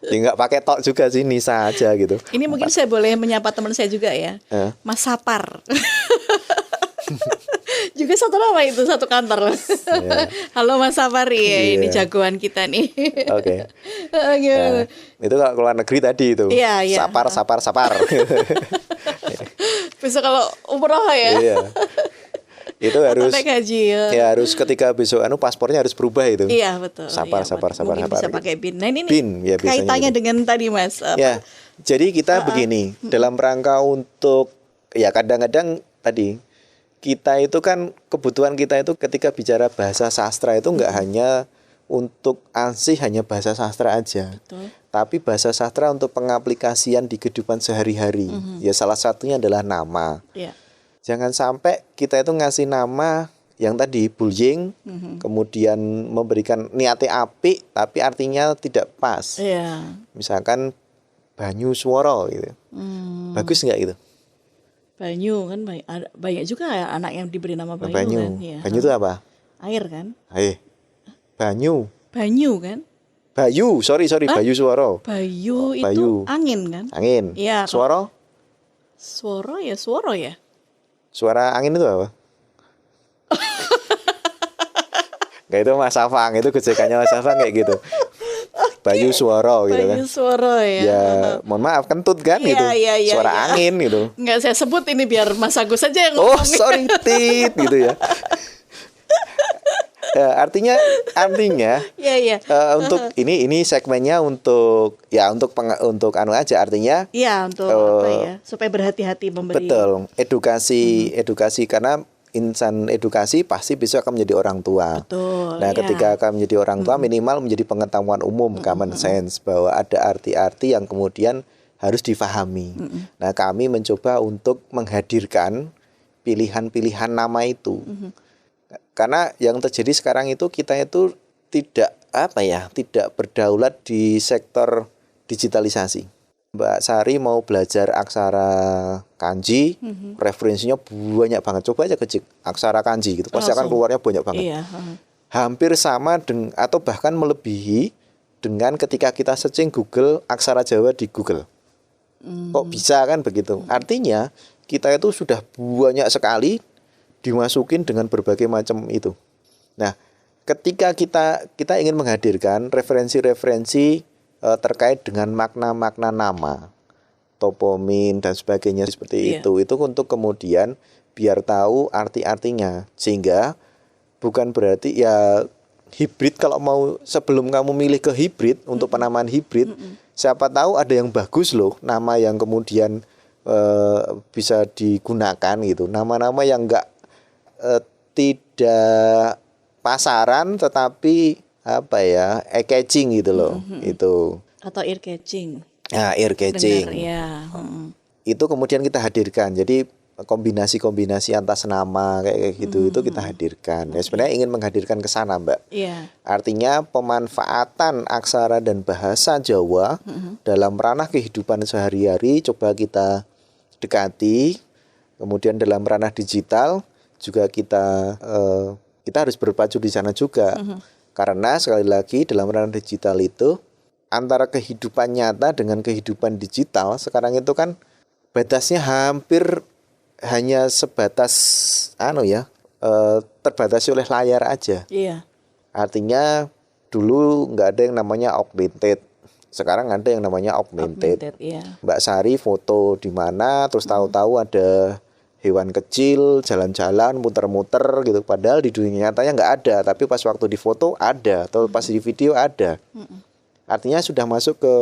Ya enggak pakai tok juga sih, Nisa aja gitu. Ini mungkin saya boleh menyapa teman saya juga ya. Mas Sapar. Juga satu nama itu, satu kantor. Halo Mas Sapar, ya ini Iya. jagoan kita nih. Oke. Gimana? Nah, itu kalau keluar negeri tadi itu. Iya, iya. Sapar, sapar, sapar. Besok kalau umroh ya. Iya. Itu harus naik haji ya. ya harus ketika besok paspornya harus berubah itu. Iya betul. Sapar, Iya, sapar, sapar, mungkin sapar, bisa gitu. pakai bin. Nah ini Bin, ya, biasanya kaitannya gitu. dengan tadi Mas. Ya. Jadi kita begini, dalam rangka untuk ya kadang-kadang tadi kita itu kan kebutuhan kita itu ketika bicara bahasa sastra itu enggak hanya untuk ansih hanya bahasa sastra aja. Betul. Tapi bahasa sastra untuk pengaplikasian di kehidupan sehari-hari. Ya salah satunya adalah nama. Iya. Jangan sampai kita itu ngasih nama yang tadi bullying, kemudian memberikan niatnya apik tapi artinya tidak pas. Iya. Misalkan Banyu Swara gitu. Bagus nggak gitu? Banyu kan banyak juga ya anak yang diberi nama Banyu, Banyu. kan. Ya. Banyu itu apa? Air kan. Banyu. Banyu kan. Bayu, sorry, Bayu Swara. Bayu itu Bayu. angin kan. Angin. Iya. Swara? Suara ya. Suara angin itu apa? Nggak, itu Mas Afang, itu gesekannya Mas Afang kayak gitu. Bayu Swara gitu kan. Bayu suara ya. Ya, mohon maaf kentut kan Iya, gitu. iya, iya, Suara iya. angin gitu. Nggak saya sebut ini biar Mas Agus saja yang Oh, ngomong. sorry tit gitu ya. Ya, artinya Iya iya. untuk ini segmennya untuk ya untuk anu aja artinya Iya untuk apa ya? Supaya berhati-hati memberi. betul edukasi karena insan edukasi pasti besok akan menjadi orang tua. Betul. Nah, ya. ketika akan menjadi orang tua minimal menjadi pengetahuan umum common sense bahwa ada arti-arti yang kemudian harus difahami. Nah, kami mencoba untuk menghadirkan pilihan-pilihan nama itu. Karena yang terjadi sekarang itu kita itu tidak tidak berdaulat di sektor digitalisasi. Mbak Sari mau belajar aksara kanji, referensinya banyak banget. Coba aja kecil aksara kanji gitu, pasti akan Langsung. keluarnya banyak banget. Iya. Hampir sama atau bahkan melebihi dengan ketika kita searching Google aksara Jawa di Google. Kok bisa kan begitu? Artinya kita itu sudah banyak sekali dimasukin dengan berbagai macam itu. Nah, ketika kita ingin menghadirkan referensi-referensi terkait dengan makna-makna nama, toponim dan sebagainya seperti itu untuk kemudian biar tahu arti-artinya, sehingga bukan berarti ya hibrid. Kalau mau sebelum kamu milih ke hibrid untuk penamaan hibrid, siapa tahu ada yang bagus loh, nama yang kemudian bisa digunakan gitu, nama-nama yang enggak tidak pasaran tetapi eye-catching gitu loh. Itu. Atau ear catching. Nah, ear-catching. Dengar ya. Itu kemudian kita hadirkan. Jadi kombinasi-kombinasi atas nama kayak gitu itu kita hadirkan. Ya sebenarnya ingin menghadirkan ke sana, Mbak. Iya. Artinya pemanfaatan aksara dan bahasa Jawa dalam ranah kehidupan sehari-hari coba kita dekati. Kemudian dalam ranah digital juga kita harus berpacu di sana juga. Karena sekali lagi dalam ranah digital itu antara kehidupan nyata dengan kehidupan digital sekarang itu kan batasnya hampir hanya sebatas terbatasi oleh layar aja. Iya. Artinya dulu nggak ada yang namanya augmented. Sekarang ada yang namanya augmented. Iya. Mbak Sari foto di mana terus tahu-tahu ada hewan kecil jalan-jalan muter-muter gitu, padahal di dunia nyatanya nggak ada, tapi pas waktu di foto ada, atau pas di video ada. Artinya sudah masuk ke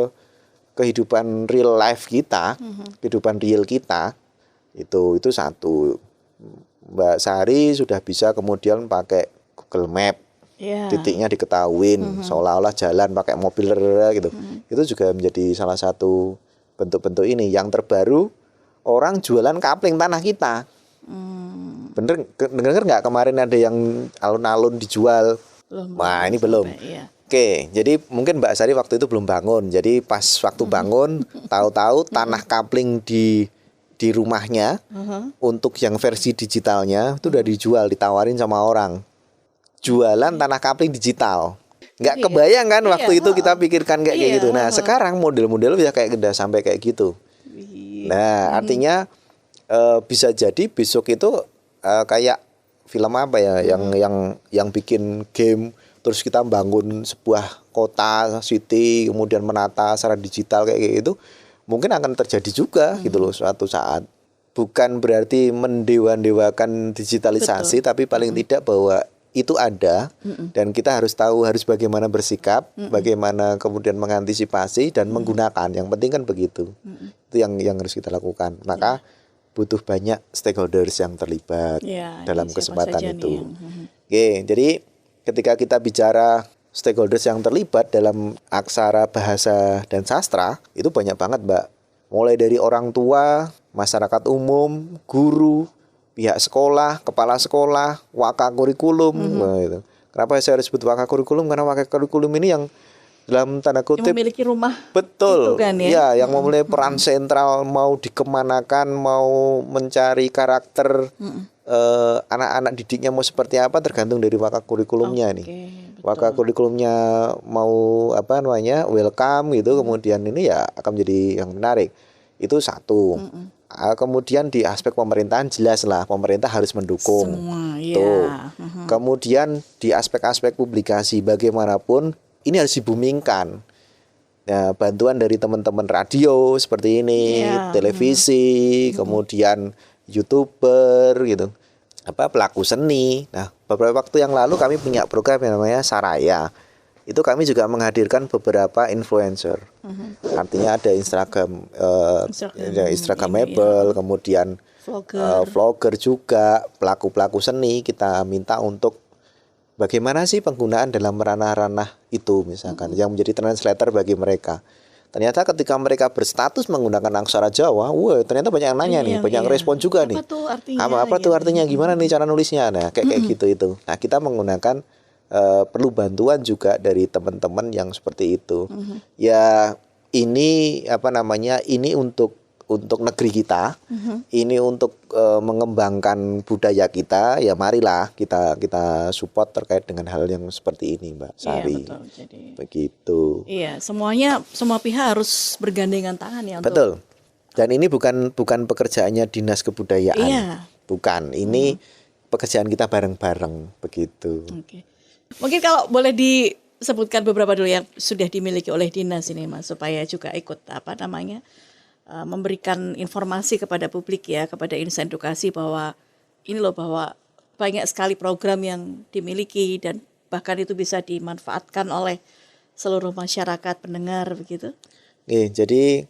kehidupan real life kita, kehidupan real kita. Itu satu. Mbak Sari sudah bisa kemudian pakai Google Map, titiknya diketahuin, seolah-olah jalan pakai mobil gitu. Itu juga menjadi salah satu bentuk-bentuk ini. Yang terbaru, orang jualan kapling tanah kita. Bener, denger nggak kemarin ada yang alun-alun dijual? Wah, ini belum. Iya. Oke, jadi mungkin Mbak Sari waktu itu belum bangun. Jadi pas waktu bangun, tahu-tahu tanah kapling di rumahnya untuk yang versi digitalnya itu udah dijual, ditawarin sama orang. jualan tanah kapling digital. Nggak Iya. kebayang kan waktu Iya, itu kita pikirkan kayak Iya, gitu. Nah, sekarang model-model bisa kayak gede sampai kayak gitu. Nah, artinya bisa jadi besok itu kayak film apa ya yang bikin game terus kita bangun sebuah kota, city, kemudian menata secara digital kayak gitu, mungkin akan terjadi juga gitu loh suatu saat. Bukan berarti mendewa-dewakan digitalisasi, tapi paling tidak bahwa itu ada dan kita harus tahu harus bagaimana bersikap, bagaimana kemudian mengantisipasi dan menggunakan. Yang penting kan begitu. Itu yang harus kita lakukan. Maka butuh banyak stakeholders yang terlibat Ya, dalam siapa kesempatan saja nih itu. yang- Oke, jadi ketika kita bicara stakeholders yang terlibat dalam aksara, bahasa, dan sastra, itu banyak banget, Mbak. Mulai dari orang tua, masyarakat umum, guru, pihak sekolah, kepala sekolah, waka kurikulum. Nah, itu. Kenapa saya harus sebut waka kurikulum? Karena waka kurikulum ini yang dalam tanda Yang kutip memiliki rumah betul, itu kan ya? ya, yang memulai peran sentral, mau dikemanakan, mau mencari karakter anak-anak didiknya mau seperti apa tergantung dari waka kurikulumnya nih. betul. Waka kurikulumnya mau apa namanya welcome gitu, kemudian ini ya akan menjadi yang menarik. Itu satu. Kemudian di aspek pemerintahan jelas lah pemerintah harus mendukung. Semua, ya. Tuh. Kemudian di aspek-aspek publikasi bagaimanapun ini harus dibumingkan. Nah, bantuan dari teman-teman radio seperti ini, Iya. televisi, kemudian YouTuber gitu. Apa pelaku seni. Nah, beberapa waktu yang lalu kami punya program yang namanya Saraya. Itu kami juga menghadirkan beberapa influencer. Artinya ada Instagramable, kemudian vlogger juga, pelaku-pelaku seni kita minta untuk bagaimana sih penggunaan dalam ranah-ranah itu misalkan yang menjadi translator bagi mereka. Ternyata ketika mereka berstatus menggunakan aksara Jawa, wah ternyata banyak yang nanya nih, banyak respon juga nih. Apa tuh artinya? Apa tuh artinya? Gimana nih cara nulisnya? Nah, kayak gitu itu. Nah, kita menggunakan perlu bantuan juga dari teman-teman yang seperti itu. Ya ini apa namanya? Ini untuk negeri kita, ini untuk mengembangkan budaya kita. Ya marilah kita support terkait dengan hal yang seperti ini, Mbak Sari. Iya, betul. Jadi, begitu. iya, semua pihak harus bergandengan tangan ya untuk Betul. Dan ini bukan pekerjaannya Dinas Kebudayaan. Iya. Bukan. Ini pekerjaan kita bareng-bareng begitu. Oke. Mungkin kalau boleh disebutkan beberapa dulu yang sudah dimiliki oleh dinas ini, Mas, supaya juga ikut apa namanya memberikan informasi kepada publik ya, kepada insan edukasi bahwa ini loh bahwa banyak sekali program yang dimiliki dan bahkan itu bisa dimanfaatkan oleh seluruh masyarakat pendengar begitu. Oke, jadi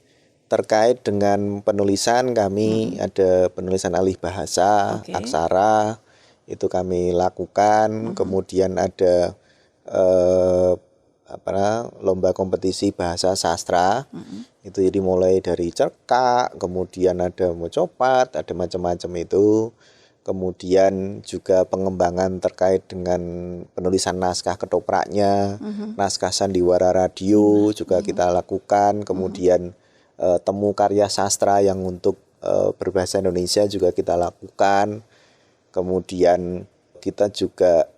terkait dengan penulisan kami ada penulisan alih bahasa, aksara itu kami lakukan. Kemudian ada lomba kompetisi bahasa sastra. Itu jadi mulai dari cerkak, kemudian ada mocopat, ada macam-macam itu. Kemudian juga pengembangan terkait dengan penulisan naskah ketopraknya, naskah sandiwara radio juga kita lakukan. Kemudian temu karya sastra yang untuk berbahasa Indonesia juga kita lakukan. Kemudian kita juga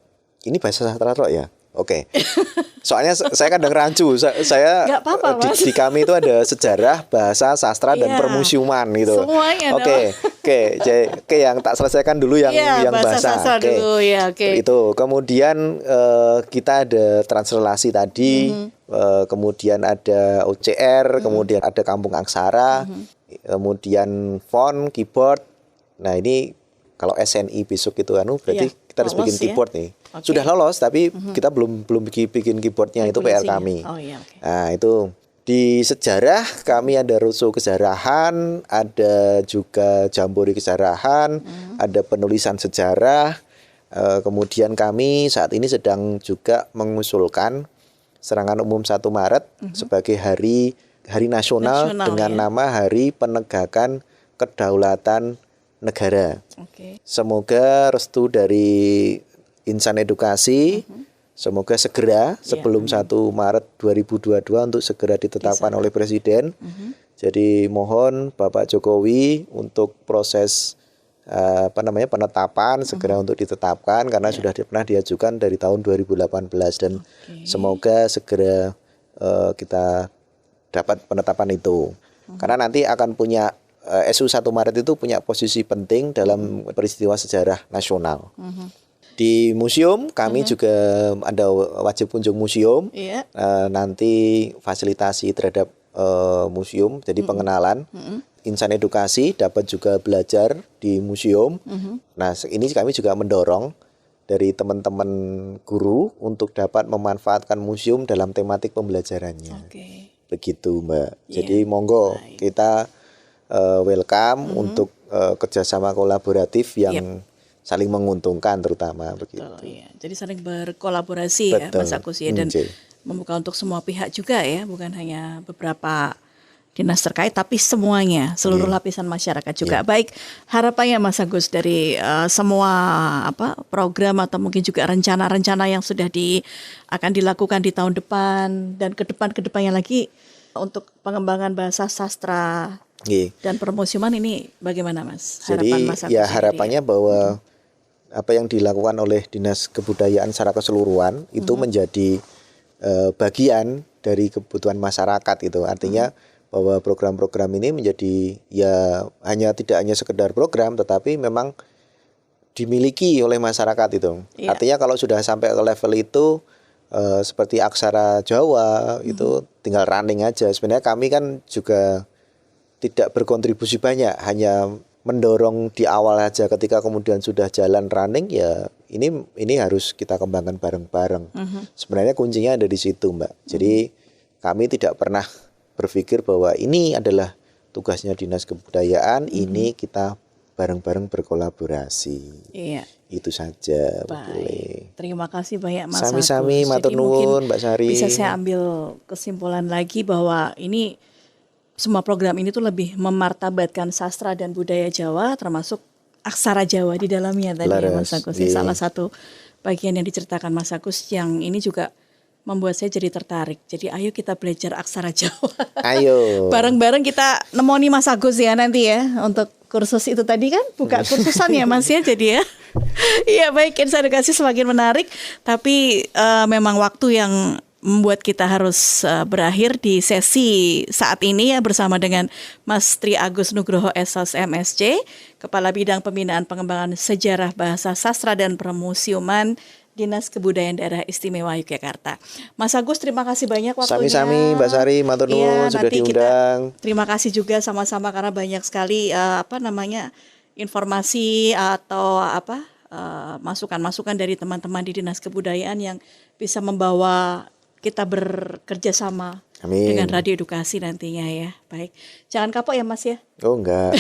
ini bahasa sastra loh ya. Oke. Soalnya saya kadang rancu. Saya Nggak apa-apa, Mas. di kami itu ada sejarah, bahasa, sastra dan Iya. permusiuman gitu. Semuanya Oke. Oke, yang tak selesaikan dulu yang bahasa bahasa. sastra dulu ya, oke. Itu. Kemudian kita ada translasi tadi, kemudian ada OCR, kemudian ada kampung aksara, kemudian font, keyboard. Nah, ini kalau SNI besok itu berarti kita harus lolos bikin ya. keyboard nih. Oke. Sudah lolos tapi kita belum bikin keyboardnya, itu PR Regulasinya. kami. Oh iya, oke. Nah, itu di sejarah kami ada rusuh kesejarahan, ada juga jambore kesejarahan, ada penulisan sejarah. Kemudian kami saat ini sedang juga mengusulkan serangan umum 1 Maret sebagai hari nasional dengan ya. nama Hari Penegakan Kedaulatan Negara. Oke. Semoga restu dari insan edukasi, semoga segera sebelum 1 Maret 2022 untuk segera ditetapkan oleh Presiden. Jadi mohon Bapak Jokowi untuk proses penetapan segera untuk ditetapkan karena sudah pernah diajukan dari tahun 2018 dan semoga segera kita dapat penetapan itu. Karena nanti akan punya SU 1 Maret itu punya posisi penting dalam peristiwa sejarah nasional. Di museum kami juga ada wajib kunjung museum. Nanti fasilitasi terhadap museum, jadi pengenalan. Insan edukasi dapat juga belajar di museum. Nah, ini kami juga mendorong dari teman-teman guru untuk dapat memanfaatkan museum dalam tematik pembelajarannya. Begitu, Mbak. Jadi monggo kita welcome untuk kerjasama kolaboratif yang saling menguntungkan terutama begitu. Ya. Jadi saling berkolaborasi ya Mas Agus ya, dan membuka untuk semua pihak juga ya, bukan hanya beberapa dinas terkait tapi semuanya, seluruh lapisan masyarakat juga. Baik, harapannya Mas Agus dari semua program atau mungkin juga rencana-rencana yang sudah akan dilakukan di tahun depan dan ke depannya lagi untuk pengembangan bahasa sastra dan permusiuman ini bagaimana Mas? Harapan Mas Agus? Jadi ya harapannya bahwa apa yang dilakukan oleh Dinas Kebudayaan secara keseluruhan itu menjadi bagian dari kebutuhan masyarakat itu. Artinya bahwa program-program ini menjadi tidak hanya sekedar program tetapi memang dimiliki oleh masyarakat itu. Artinya kalau sudah sampai ke level itu seperti aksara Jawa itu tinggal running aja. Sebenarnya kami kan juga tidak berkontribusi banyak, hanya mendorong di awal aja. Ketika kemudian sudah jalan running ya ini harus kita kembangkan bareng-bareng. Sebenarnya kuncinya ada di situ, Mbak. Jadi kami tidak pernah berpikir bahwa ini adalah tugasnya Dinas Kebudayaan, ini kita bareng-bareng berkolaborasi. Itu saja. Baik. Terima kasih banyak Mas Agus. Sami-sami, matur nuwun Mbak Sari. Bisa saya ambil kesimpulan lagi bahwa ini semua program ini tuh lebih memartabatkan sastra dan budaya Jawa, termasuk aksara Jawa di dalamnya tadi ya Mas Agus. Salah satu bagian yang diceritakan Mas Agus yang ini juga membuat saya jadi tertarik. Jadi ayo kita belajar aksara Jawa. Ayo. Bareng-bareng kita nemoni Mas Agus ya nanti ya untuk kursus itu tadi kan, buka kursusan ya Mas ya jadi ya. Iya baik, Insan Edukasi semakin menarik, tapi memang waktu yang membuat kita harus berakhir di sesi saat ini ya bersama dengan Mas Tri Agus Nugroho SOS MSc, Kepala Bidang Pembinaan Pengembangan Sejarah Bahasa Sastra dan Permusiuman Dinas Kebudayaan Daerah Istimewa Yogyakarta. Mas Agus, terima kasih banyak waktunya. Sami-sami Mbak Sari, matur nuwun sudah diundang. Terima kasih juga sama-sama karena banyak sekali informasi atau masukan-masukan dari teman-teman di Dinas Kebudayaan yang bisa membawa kita bekerja sama dengan Radio Edukasi nantinya ya. Baik, jangan kapok ya Mas ya. Oh enggak.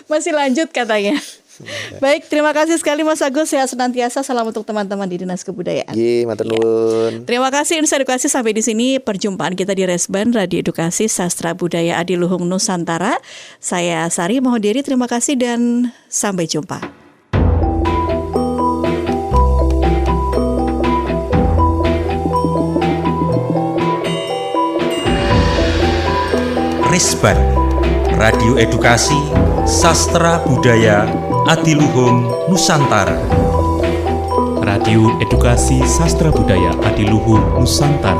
Masih lanjut katanya. Baik, terima kasih sekali Mas Agus. Sehat senantiasa. Salam untuk teman-teman di Dinas Kebudayaan. Matur nuwun. Terima kasih Insan Edukasi. Sampai di sini perjumpaan kita di Resban Radio Edukasi Sastra Budaya Adiluhung Nusantara. Saya Sari mohon diri. Terima kasih dan sampai jumpa. Resban Radio Edukasi Sastra Budaya Adiluhung Nusantara. Radio Edukasi Sastra Budaya Adiluhung Nusantara.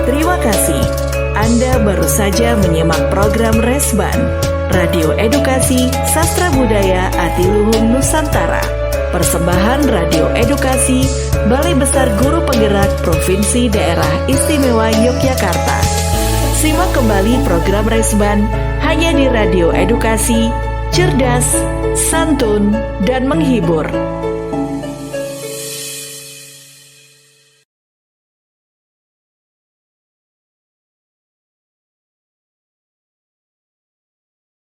Terima kasih. Anda baru saja menyimak program Resban, Radio Edukasi Sastra Budaya Adiluhung Nusantara. Persembahan Radio Edukasi, Balai Besar Guru Penggerak Provinsi Daerah Istimewa Yogyakarta. Simak kembali program Resban hanya di Radio Edukasi, cerdas, santun, dan menghibur.